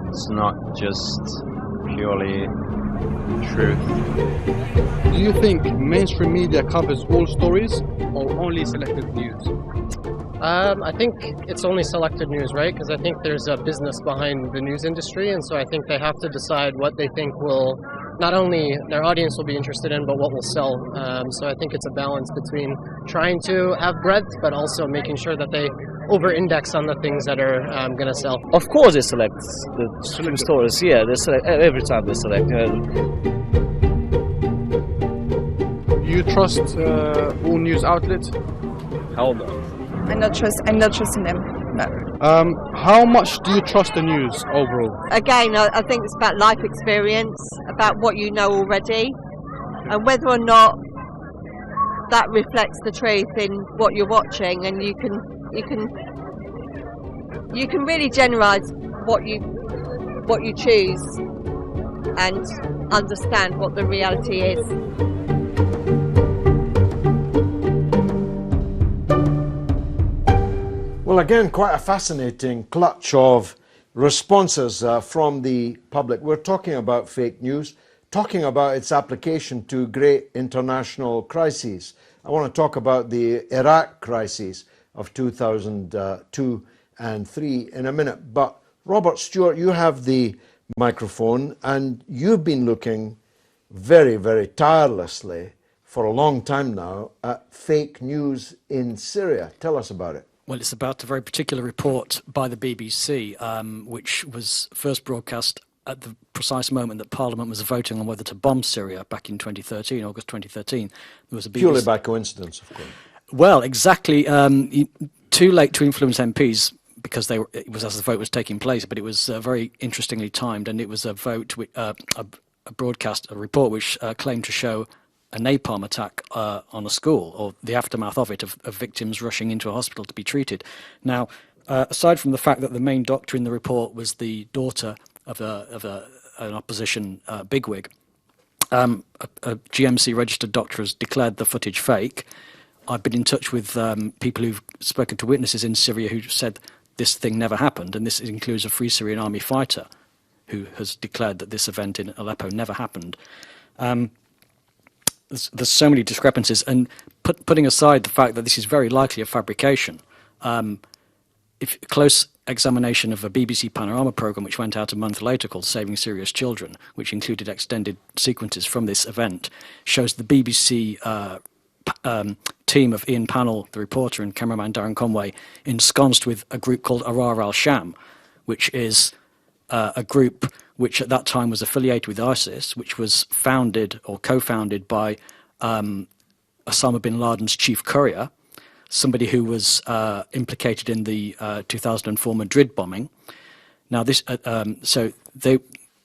It's not just purely truth. Do you think mainstream media covers all stories or only selected news? I think it's only selected news, right? Because I think there's a business behind the news industry, and so I think they have to decide what they think will, not only their audience will be interested in, but what will sell. So I think it's a balance between trying to have breadth, but also making sure that they over-index on the things that are going to sell. Of course it selects the true stories, yeah, they select, every time they select. You trust all news outlets? Hell no. I'm not trusting them. No. How much do you trust the news overall? Again, I think it's about life experience, about what you know already, and whether or not that reflects the truth in what you're watching, and you can really generalise what you choose and understand what the reality is. Well, again, quite a fascinating clutch of responses from the public. We're talking about fake news, talking about its application to great international crises. I want to talk about the Iraq crisis of 2002 and 3 in a minute. But Robert Stewart, you have the microphone, and you've been looking very, very tirelessly for a long time now at fake news in Syria. Tell us about it. Well, it's about a very particular report by the BBC, which was first broadcast at the precise moment that Parliament was voting on whether to bomb Syria back in 2013, August 2013. There was a BBC... Purely by coincidence, of course. Well, exactly. Too late to influence MPs because it was as the vote was taking place, but it was very interestingly timed, and it was a vote, a report which claimed to show a napalm attack on a school, or the aftermath of it, of victims rushing into a hospital to be treated. Now, aside from the fact that the main doctor in the report was the daughter of an opposition bigwig, a GMC registered doctor has declared the footage fake. I've been in touch with people who've spoken to witnesses in Syria who said this thing never happened, and this includes a Free Syrian Army fighter who has declared that this event in Aleppo never happened. There's so many discrepancies, and putting aside the fact that this is very likely a fabrication, if close examination of a BBC Panorama programme which went out a month later called Saving Syria's Children, which included extended sequences from this event, shows the BBC team of Ian Pannell, the reporter, and cameraman Darren Conway ensconced with a group called Ahrar al-Sham, which is a group which at that time was affiliated with ISIS, which was founded or co-founded by Osama bin Laden's chief courier, somebody who was implicated in the 2004 Madrid bombing. Now, Pannell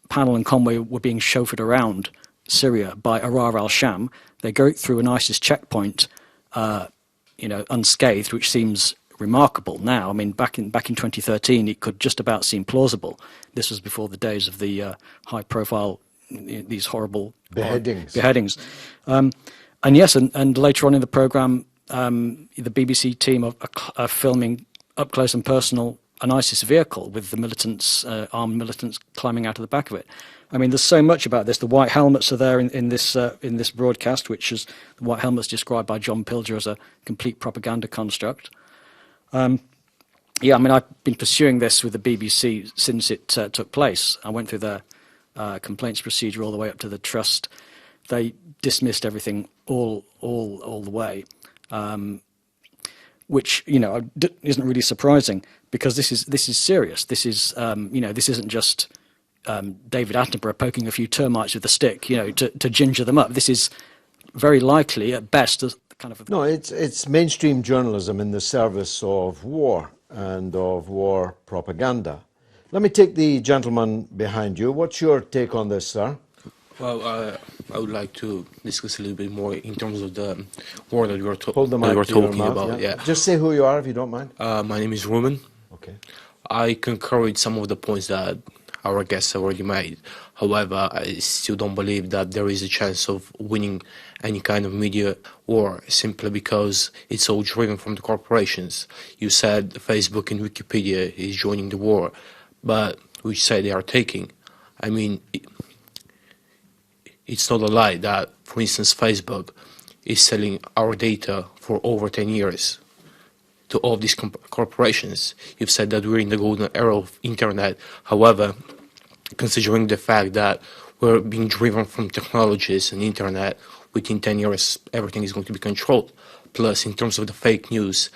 and Conway were being chauffeured around Syria by Ahrar al-Sham. They go through an ISIS checkpoint, unscathed, which seems remarkable now. I mean, back in 2013, it could just about seem plausible. This was before the days of the high-profile, these horrible beheadings. And yes, and later on in the programme, the BBC team are filming up close and personal an ISIS vehicle with the militants, armed militants, climbing out of the back of it. I mean, there's so much about this. The white helmets are there in this broadcast, which is the white helmets described by John Pilger as a complete propaganda construct. Yeah, I mean, I've been pursuing this with the BBC since it took place. I went through the complaints procedure all the way up to the trust. They dismissed everything all the way. which isn't really surprising because this is serious. This is this isn't just David Attenborough poking a few termites with a stick, to ginger them up. This is very likely at best No, it's mainstream journalism in the service of war and of war propaganda. Let me take the gentleman behind you. What's your take on this, sir? Well, I would like to discuss a little bit more in terms of the war that we were Hold the mic to your mouth, about. Yeah. Just say who you are if you don't mind. My name is Roman. Okay. I concur with some of the points that our guests have already made. However, I still don't believe that there is a chance of winning any kind of media war simply because it's all driven from the corporations. You said Facebook and Wikipedia is joining the war, but which side they are taking? I mean, it's not a lie that, for instance, Facebook is selling our data for over 10 years to all these corporations. You've said that we're in the golden era of internet. However, considering the fact that we're being driven from technologies and internet, within 10 years, everything is going to be controlled. Plus, in terms of the fake news,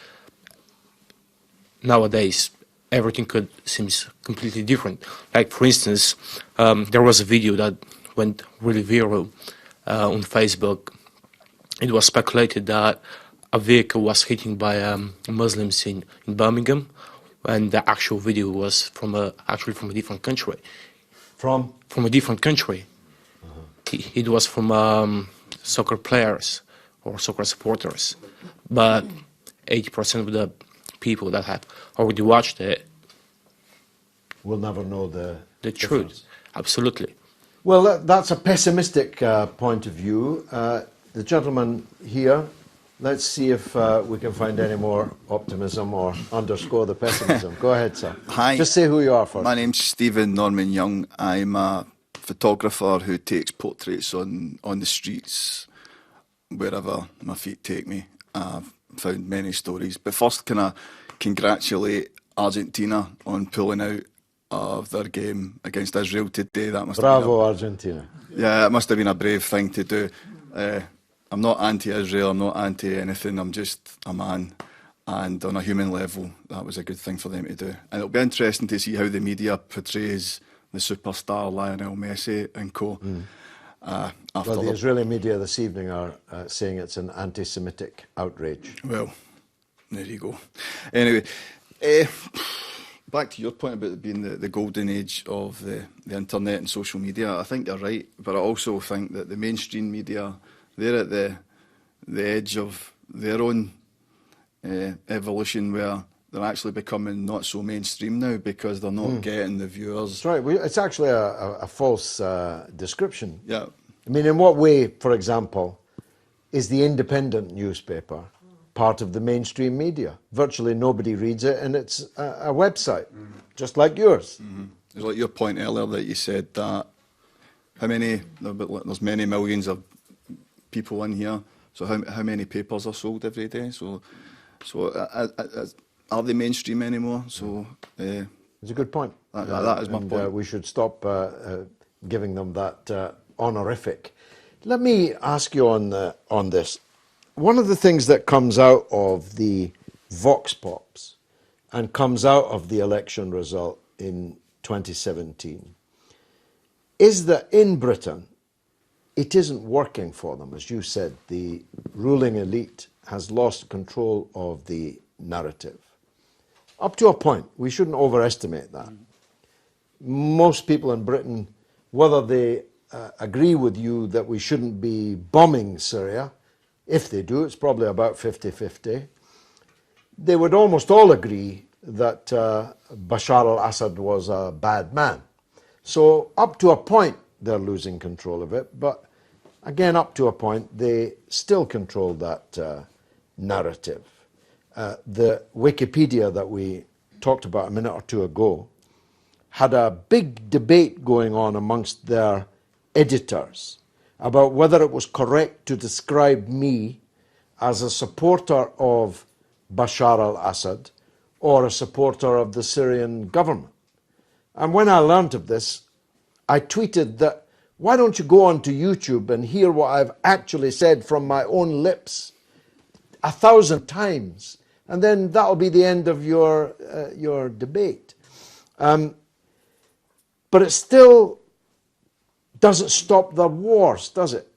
nowadays, everything seems completely different. Like, for instance, there was a video that went really viral on Facebook. It was speculated that a vehicle was hit by Muslims in Birmingham, and the actual video was actually from a different country. From a different country. It was from soccer players or soccer supporters, but 80% of the people that have already watched it will never know the truth. Absolutely. Well, that's a pessimistic point of view. The gentleman here, let's see if we can find any more optimism or underscore the pessimism. Go ahead, sir. Hi. Just say who you are first. My name's Stephen Norman Young. I'm a photographer who takes portraits on the streets, wherever my feet take me. I've found many stories. But first, can I congratulate Argentina on pulling out of their game against Israel today? That must Bravo, Argentina. Yeah, it must have been a brave thing to do. I'm not anti-Israel, I'm not anti-anything, I'm just a man. And on a human level, that was a good thing for them to do. And it'll be interesting to see how the media portrays the superstar Lionel Messi and co. After Well, the Israeli media this evening are saying it's an anti-Semitic outrage. Well, there you go. Anyway, back to your point about it being the golden age of the internet and social media. I think you're right, but I also think that the mainstream media, they're at the edge of their own evolution where they're actually becoming not so mainstream now because they're not getting the viewers. That's right. It's actually a false description. Yeah. I mean, in what way, for example, is the independent newspaper part of the mainstream media? Virtually nobody reads it, and it's a website, just like yours. It's like your point earlier that you said that there's many millions of people in here, so how many papers are sold every day? So are they mainstream anymore? So it's a good point. That is my point. We should stop giving them that honorific. Let me ask you on this. One of the things that comes out of the vox pops and comes out of the election result in 2017 is that in Britain, it isn't working for them. As you said, the ruling elite has lost control of the narrative. Up to a point, we shouldn't overestimate that. Most people in Britain, whether they agree with you that we shouldn't be bombing Syria, if they do, it's probably about 50-50. They would almost all agree that Bashar al-Assad was a bad man. So up to a point, they're losing control of it. But again, up to a point, they still control that narrative. The Wikipedia that we talked about a minute or two ago had a big debate going on amongst their editors about whether it was correct to describe me as a supporter of Bashar al-Assad or a supporter of the Syrian government. And when I learned of this, I tweeted that, why don't you go onto YouTube and hear what I've actually said from my own lips 1,000 times and then that'll be the end of your debate. But it still doesn't stop the wars, does it?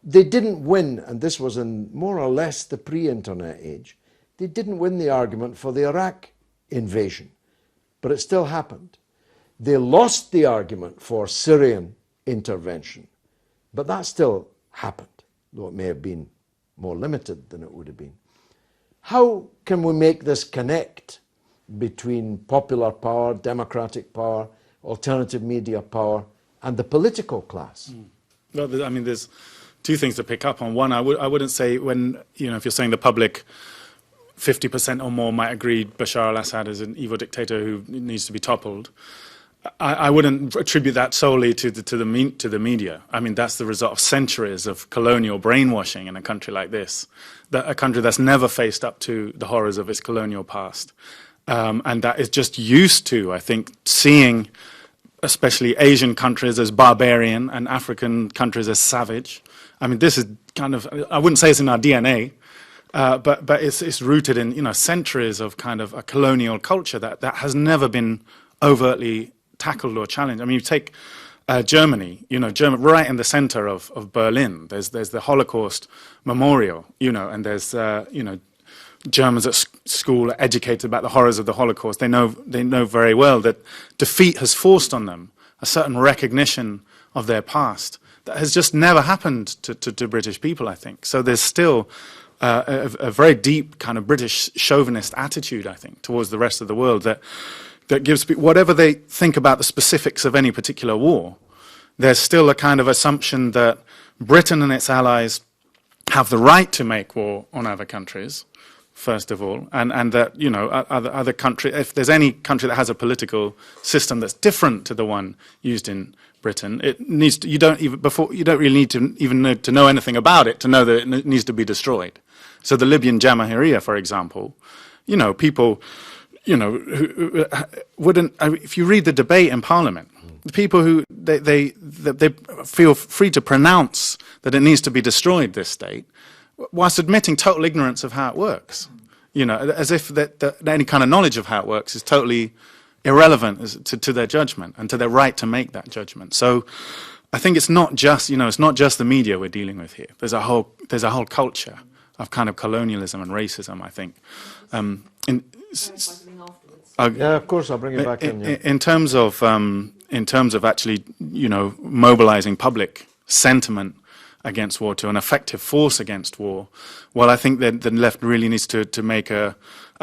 They didn't win, and this was in more or less the pre-internet age, they didn't win the argument for the Iraq invasion, but it still happened. They lost the argument for Syrian intervention, but that still happened, though it may have been more limited than it would have been. How can we make this connect between popular power, democratic power, alternative media power, and the political class? Well, I mean, there's two things to pick up on. One, I wouldn't say when, you know, if you're saying the public 50% or more might agree Bashar al-Assad is an evil dictator who needs to be toppled, I wouldn't attribute that solely to the media. I mean, that's the result of centuries of colonial brainwashing in a country like this, a country that's never faced up to the horrors of its colonial past, and that is just used to, I think, seeing especially Asian countries as barbarian and African countries as savage. I mean, this is kind of, I wouldn't say it's in our DNA, but it's rooted in, you know, centuries of kind of a colonial culture that has never been overtly tackled or challenged. I mean, you take Germany, you know, right in the center of Berlin. There's the Holocaust Memorial, you know, and there's you know, Germans at school are educated about the horrors of the Holocaust. They know very well that defeat has forced on them a certain recognition of their past that has just never happened to British people, I think. So there's still a very deep kind of British chauvinist attitude, I think, towards the rest of the world that gives people, whatever they think about the specifics of any particular war, there's still a kind of assumption that Britain and its allies have the right to make war on other countries, first of all, and that, you know, other countries, if there's any country that has a political system that's different to the one used in Britain, it needs to, you don't really need to even know anything about it to know that it needs to be destroyed. So the Libyan Jamahiriya, for example, you know, people, you know, who wouldn't, if you read the debate in Parliament, the people who they feel free to pronounce that it needs to be destroyed, this state, whilst admitting total ignorance of how it works, you know, as if that any kind of knowledge of how it works is totally irrelevant to their judgment and to their right to make that judgment. So I think it's not just, you know, it's not just the media we're dealing with here. There's a whole culture of kind of colonialism and racism, I think. Yeah, of course, I'll bring it back in. Yeah. In terms of actually, you know, mobilizing public sentiment against war, to an effective force against war, well, I think that the left really needs to make a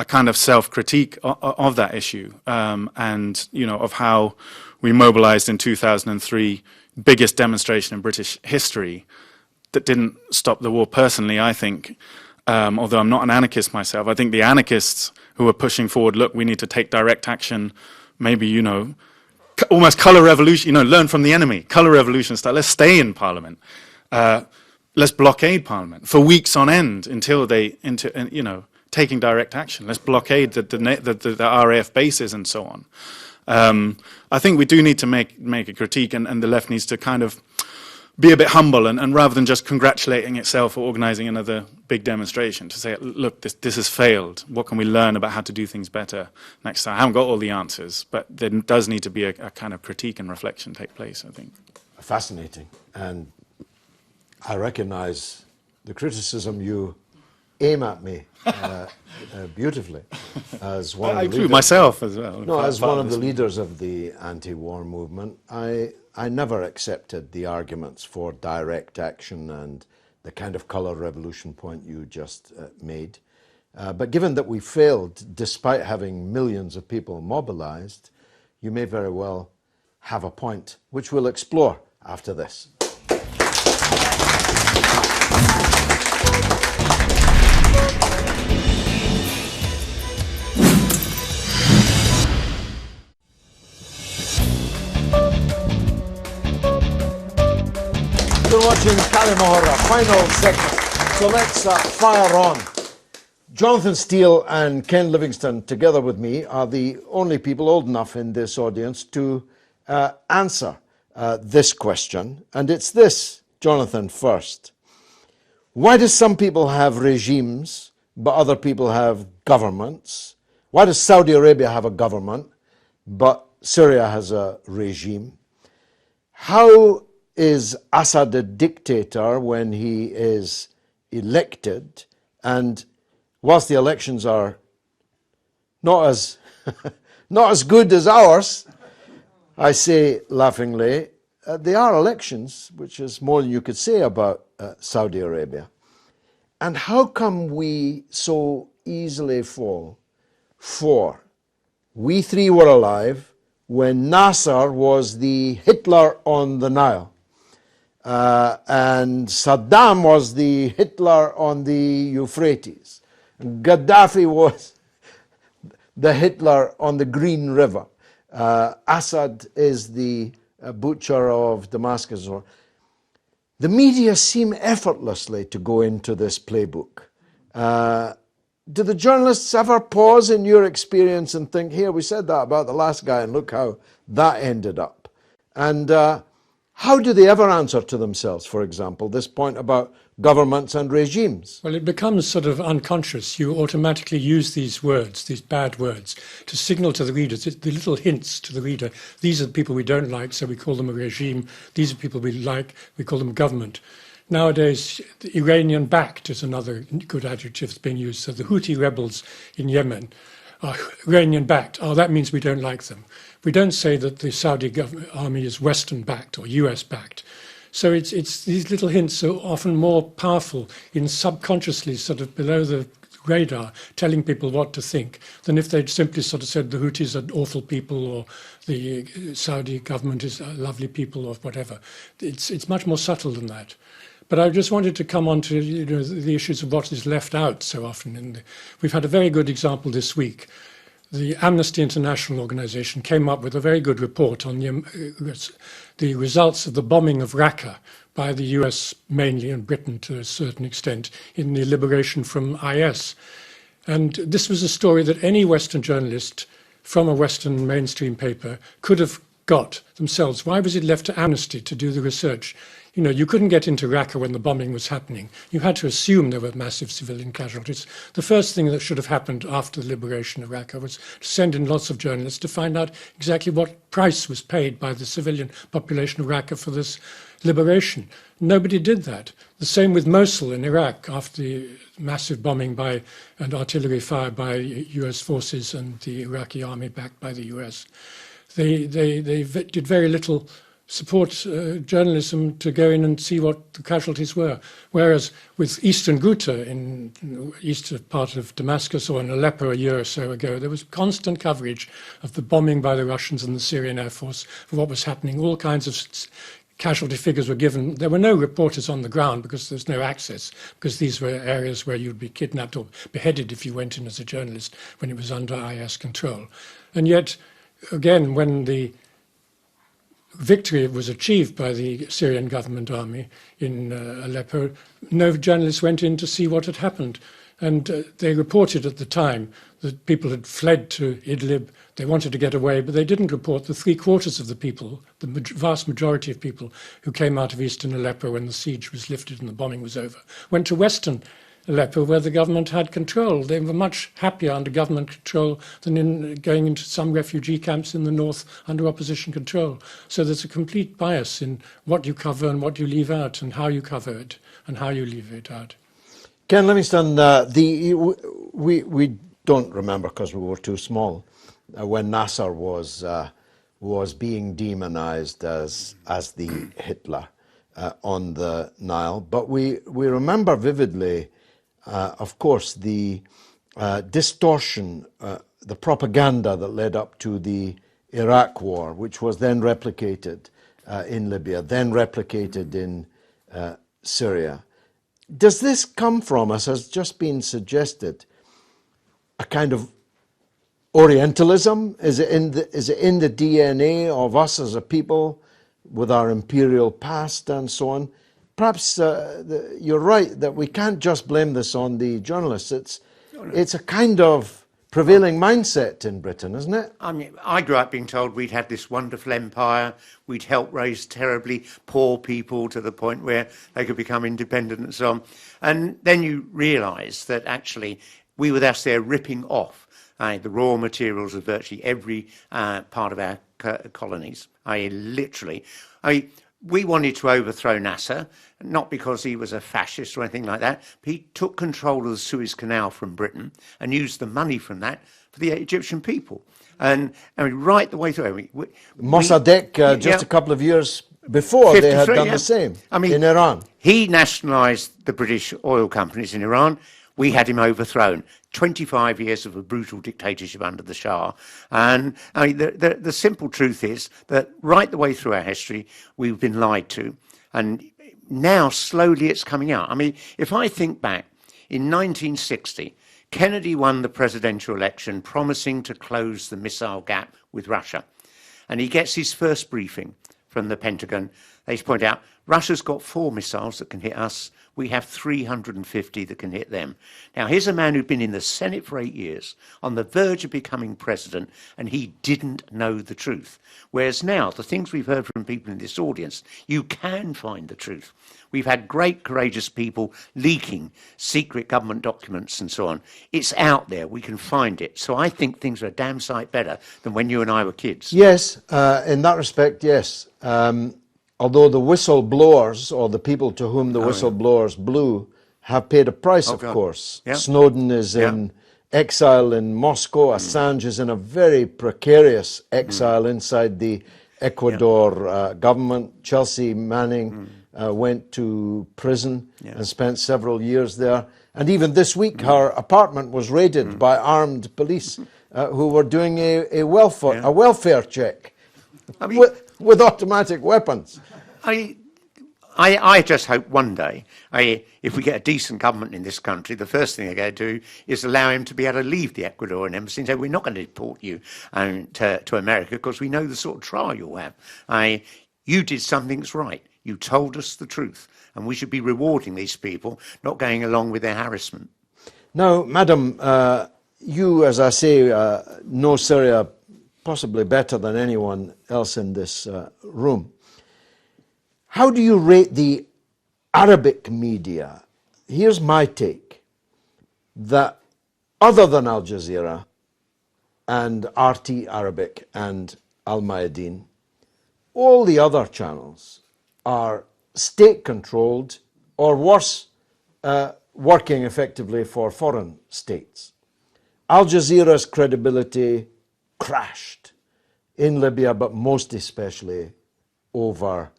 kind of self-critique of that issue, and, you know, of how we mobilized in 2003, biggest demonstration in British history that didn't stop the war. Personally, I think, although I'm not an anarchist myself, I think the anarchists who are pushing forward, look, we need to take direct action, maybe, you know, almost colour revolution, you know, learn from the enemy, colour revolution style. Let's stay in Parliament. Let's blockade Parliament for weeks on end until you know, taking direct action. Let's blockade the RAF bases and so on. I think we do need to make a critique, and the left needs to kind of be a bit humble, and rather than just congratulating itself for organising another big demonstration, to say, look, this has failed. What can we learn about how to do things better next time? I haven't got all the answers, but there does need to be a kind of critique and reflection take place, I think. Fascinating. And I recognise the criticism you aim at me beautifully as one of the include myself as well. No, as one of the leaders of the anti-war movement, I never accepted the arguments for direct action and the kind of colour revolution point you just made. But given that we failed, despite having millions of people mobilised, you may very well have a point, which we'll explore after this. You're watching كلمة, final segment. So let's fire on. Jonathan Steele and Ken Livingstone, together with me, are the only people old enough in this audience to answer this question. And it's this, Jonathan, first. Why do some people have regimes but other people have governments? Why does Saudi Arabia have a government, but Syria has a regime? How is Assad a dictator when he is elected? And whilst the elections are not as not as good as ours, I say laughingly, they are elections, which is more than you could say about Saudi Arabia. And how come we so easily fall for, we three were alive when Nasser was the Hitler on the Nile, and Saddam was the Hitler on the Euphrates, and Gaddafi was the Hitler on the Green River. Assad is the butcher of Damascus. The media seem effortlessly to go into this playbook. Do the journalists ever pause in your experience and think, here, we said that about the last guy and look how that ended up? And how do they ever answer to themselves, for example, this point about governments and regimes? Well, it becomes sort of unconscious. You automatically use these words, these bad words, to signal to the readers, the little hints to the reader. These are the people we don't like, so we call them a regime. These are people we like, we call them a government. Nowadays, Iranian-backed is another good adjective that's being used. So the Houthi rebels in Yemen are Iranian-backed. Oh, that means we don't like them. We don't say that the Saudi army is Western-backed or US-backed. So it's these little hints are often more powerful in subconsciously sort of below the radar, telling people what to think, than if they'd simply sort of said the Houthis are awful people or the Saudi government is lovely people or whatever. It's much more subtle than that. But I just wanted to come on to the issues of what is left out so often. We've had a very good example this week. The Amnesty International organization came up with a very good report on the results of the bombing of Raqqa by the US mainly and Britain to a certain extent in the liberation from IS. And this was a story that any Western journalist from a Western mainstream paper could have got themselves. Why was it left to Amnesty to do the research? You know, you couldn't get into Raqqa when the bombing was happening. You had to assume there were massive civilian casualties. The first thing that should have happened after the liberation of Raqqa was to send in lots of journalists to find out exactly what price was paid by the civilian population of Raqqa for this liberation. Nobody did that. The same with Mosul in Iraq after the massive bombing and artillery fire by US forces and the Iraqi army backed by the US. They did very little support journalism to go in and see what the casualties were. Whereas with Eastern Ghouta in the eastern part of Damascus or in Aleppo a year or so ago, there was constant coverage of the bombing by the Russians and the Syrian Air Force for what was happening. All kinds of casualty figures were given. There were no reporters on the ground because there's no access, because these were areas where you'd be kidnapped or beheaded if you went in as a journalist when it was under IS control. And yet, again, when the victory was achieved by the Syrian government army in Aleppo, no journalists went in to see what had happened. And they reported at the time that people had fled to Idlib. They wanted to get away, but they didn't report that 3/4 of the people, the vast majority of people who came out of eastern Aleppo when the siege was lifted and the bombing was over, went to western Aleppo, where the government had control. They were much happier under government control than in going into some refugee camps in the north under opposition control. So there's a complete bias in what you cover and what you leave out and how you cover it and how you leave it out. Ken Livingstone, we don't remember because we were too small when Nasser was being demonized as the Hitler on the Nile, but we remember vividly, of course, the distortion, the propaganda that led up to the Iraq war, which was then replicated in Libya, then replicated in Syria. Does this come from, as has just been suggested, a kind of Orientalism? Is it in the DNA of us as a people with our imperial past and so on? Perhaps you're right that we can't just blame this on the journalists. It's a kind of prevailing mindset in Britain, isn't it? I mean, I grew up being told we'd had this wonderful empire, we'd help raise terribly poor people to the point where they could become independent and so on. And then you realise that actually we were thus there ripping off the raw materials of virtually every part of our colonies. We wanted to overthrow Nasser, not because he was a fascist or anything like that. He took control of the Suez Canal from Britain and used the money from that for the Egyptian people. And I mean, right the way through. Mossadegh, just a couple of years before, they had done the same in Iran. He nationalised the British oil companies in Iran. We had him overthrown. 25 years of a brutal dictatorship under the Shah. And I mean, the simple truth is that right the way through our history, we've been lied to. And now slowly it's coming out. I mean, if I think back, in 1960, Kennedy won the presidential election promising to close the missile gap with Russia. And he gets his first briefing from the Pentagon. They point out, Russia's got 4 missiles that can hit us. We have 350 that can hit them. Now, here's a man who'd been in the Senate for 8 years, on the verge of becoming president, and he didn't know the truth. Whereas now, the things we've heard from people in this audience, you can find the truth. We've had great, courageous people leaking secret government documents and so on. It's out there. We can find it. So I think things are a damn sight better than when you and I were kids. Yes, in that respect, yes. Although the whistleblowers, or the people to whom the whistleblowers blew, have paid a price, of course. Yeah. Snowden is in exile in Moscow. Assange is in a very precarious exile inside the Ecuador government. Chelsea Manning went to prison and spent several years there. And even this week, her apartment was raided by armed police who were doing a welfare check. I mean, with automatic weapons. I just hope one day, if we get a decent government in this country, the first thing they're going to do is allow him to be able to leave the Ecuadorian embassy and say, we're not going to deport you to America because we know the sort of trial you'll have. You did something that's right. You told us the truth. And we should be rewarding these people, not going along with their harassment. Now, Madam, you, as I say, know Syria possibly better than anyone else in this room. How do you rate the Arabic media? Here's my take, that other than Al Jazeera and RT Arabic and Al Mayadeen, all the other channels are state-controlled or worse, working effectively for foreign states. Al Jazeera's credibility crashed in Libya, but most especially over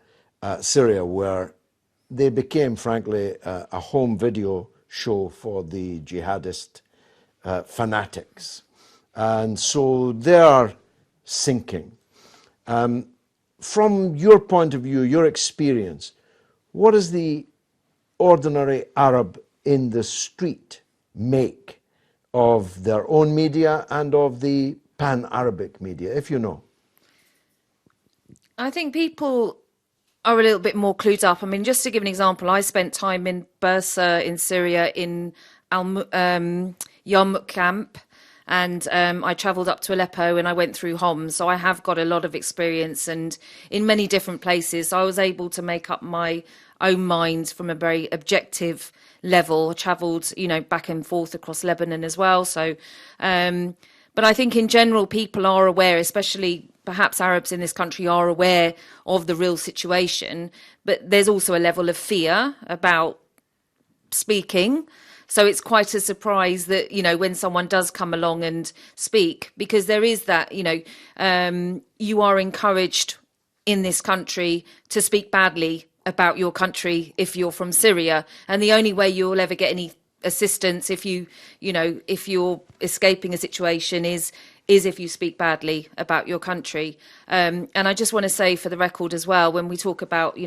Syria, where they became, frankly, a home video show for the jihadist fanatics. And so they are sinking. From your point of view, your experience, what does the ordinary Arab in the street make of their own media and of the pan-Arabic media, if you know? I think people are a little bit more clued up. I mean, just to give an example, I spent time in Bursa in Syria in Yarmouk camp, and I travelled up to Aleppo and I went through Homs. So I have got a lot of experience, and in many different places. So I was able to make up my own mind from a very objective level. I travelled, back and forth across Lebanon as well. So, but I think in general, people are aware, especially perhaps Arabs in this country are aware of the real situation, but there's also a level of fear about speaking. So it's quite a surprise that, when someone does come along and speak, because there is that, you are encouraged in this country to speak badly about your country if you're from Syria. And the only way you'll ever get any assistance if if you're escaping a situation is if you speak badly about your country. And I just want to say for the record as well, when we talk about,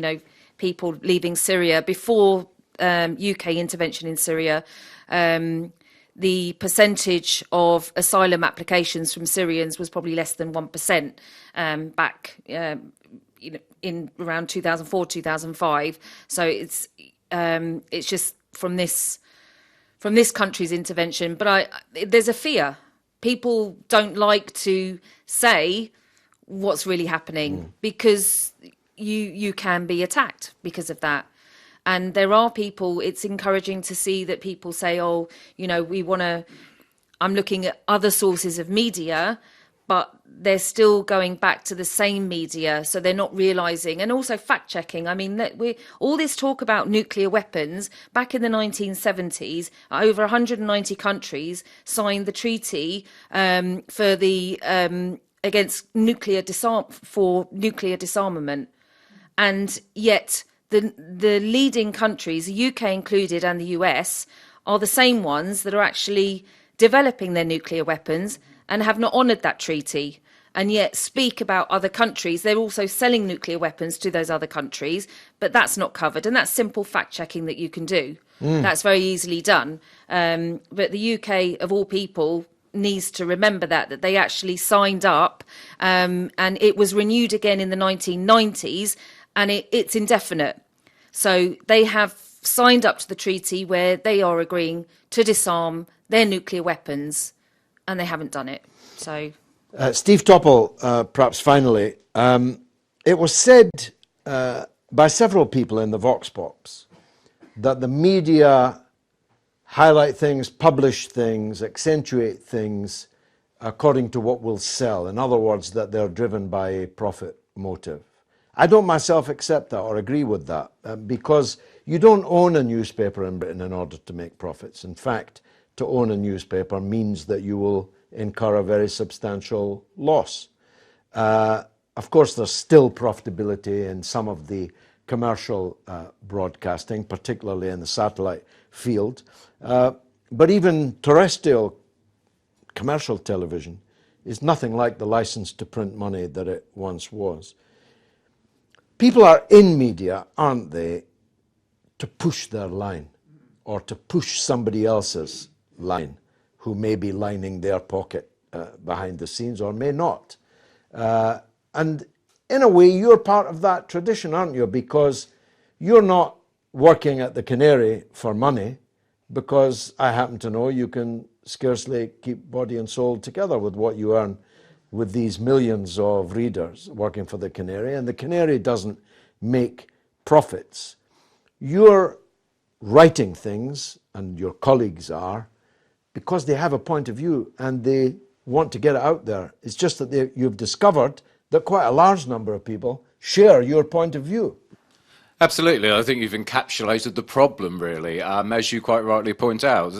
people leaving Syria, before UK intervention in Syria, the percentage of asylum applications from Syrians was probably less than 1% back in around 2004, 2005. So it's just from this country's intervention. But there's a fear. people don't like to say what's really happening because you can be attacked because of that. And there are people, it's encouraging to see that people say, oh, you know, I'm looking at other sources of media, but they're still going back to the same media, so they're not realising. And also fact-checking. I mean, all this talk about nuclear weapons, back in the 1970s, over 190 countries signed the treaty for the against nuclear disarmament. And yet the leading countries, the UK included and the US, are the same ones that are actually developing their nuclear weapons and have not honoured that treaty, and yet speak about other countries. They're also selling nuclear weapons to those other countries, but that's not covered. And that's simple fact-checking that you can do. That's very easily done. But the UK, of all people, needs to remember that they actually signed up, and it was renewed again in the 1990s, and it's indefinite. So they have signed up to the treaty where they are agreeing to disarm their nuclear weapons, and they haven't done it. So, Steve Topple, perhaps finally, it was said by several people in the Vox Pops that the media highlight things, publish things, accentuate things according to what will sell. In other words, that they're driven by a profit motive. I don't myself accept that or agree with that because you don't own a newspaper in Britain in order to make profits. In fact, to own a newspaper means that you will incur a very substantial loss. Of course, there's still profitability in some of the commercial broadcasting, particularly in the satellite field. But even terrestrial commercial television is nothing like the license to print money that it once was. People are in media, aren't they, to push their line or to push somebody else's line who may be lining their pocket behind the scenes or may not. And in a way, you're part of that tradition, aren't you? Because you're not working at the Canary for money, because I happen to know you can scarcely keep body and soul together with what you earn with these millions of readers working for the Canary, and the Canary doesn't make profits. You're writing things, and your colleagues are, because they have a point of view and they want to get it out there. It's just that you've discovered that quite a large number of people share your point of view. Absolutely. I think you've encapsulated the problem, really. As you quite rightly point out,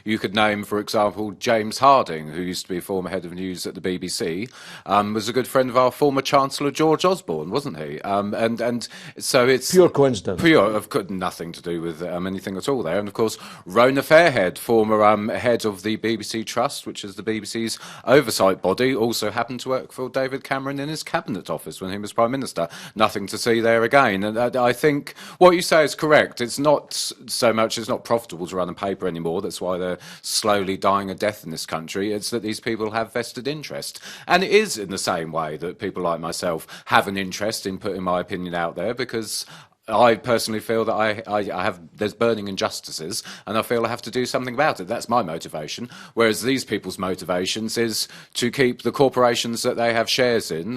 you could name, for example, James Harding, who used to be former head of news at the BBC, was a good friend of our former Chancellor George Osborne, wasn't he? And so it's pure coincidence. I've got nothing to do with anything at all there. And of course, Rona Fairhead, former head of the BBC Trust, which is the BBC's oversight body, also happened to work for David Cameron in his cabinet office when he was Prime Minister. Nothing to see there again. And I think what you say is correct. It's not so much, it's not profitable to run a paper anymore. That's why they're slowly dying a death in this country. It's that these people have vested interest. And it is in the same way that people like myself have an interest in putting my opinion out there, because I personally feel that there's burning injustices, and I feel I have to do something about it. That's my motivation. Whereas these people's motivations is to keep the corporations that they have shares in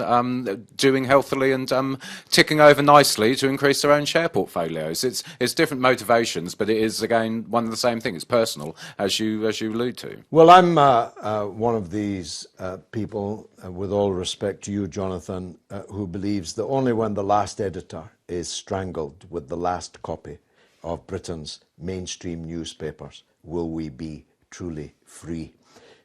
doing healthily and ticking over nicely to increase their own share portfolios. It's different motivations, but it is again one of the same thing. It's personal, as you allude to. Well, I'm one of these people, with all respect to you, Jonathan, who believes that only when the last editor is strangled with the last copy of Britain's mainstream newspapers will we be truly free.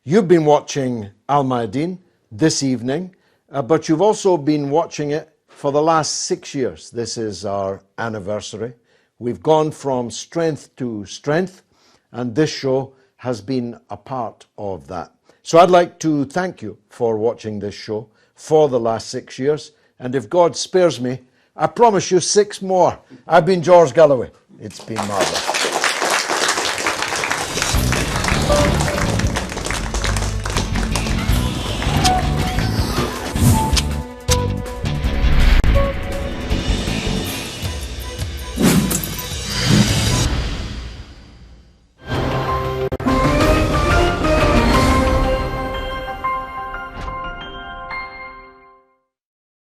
You've been watching Al-Mayadeen this evening, but you've also been watching it for the last 6 years. This is our anniversary. We've gone from strength to strength, and this show has been a part of that. So I'd like to thank you for watching this show for the last 6 years, and if God spares me, I promise you 6 more. I've been George Galloway. It's been marvellous.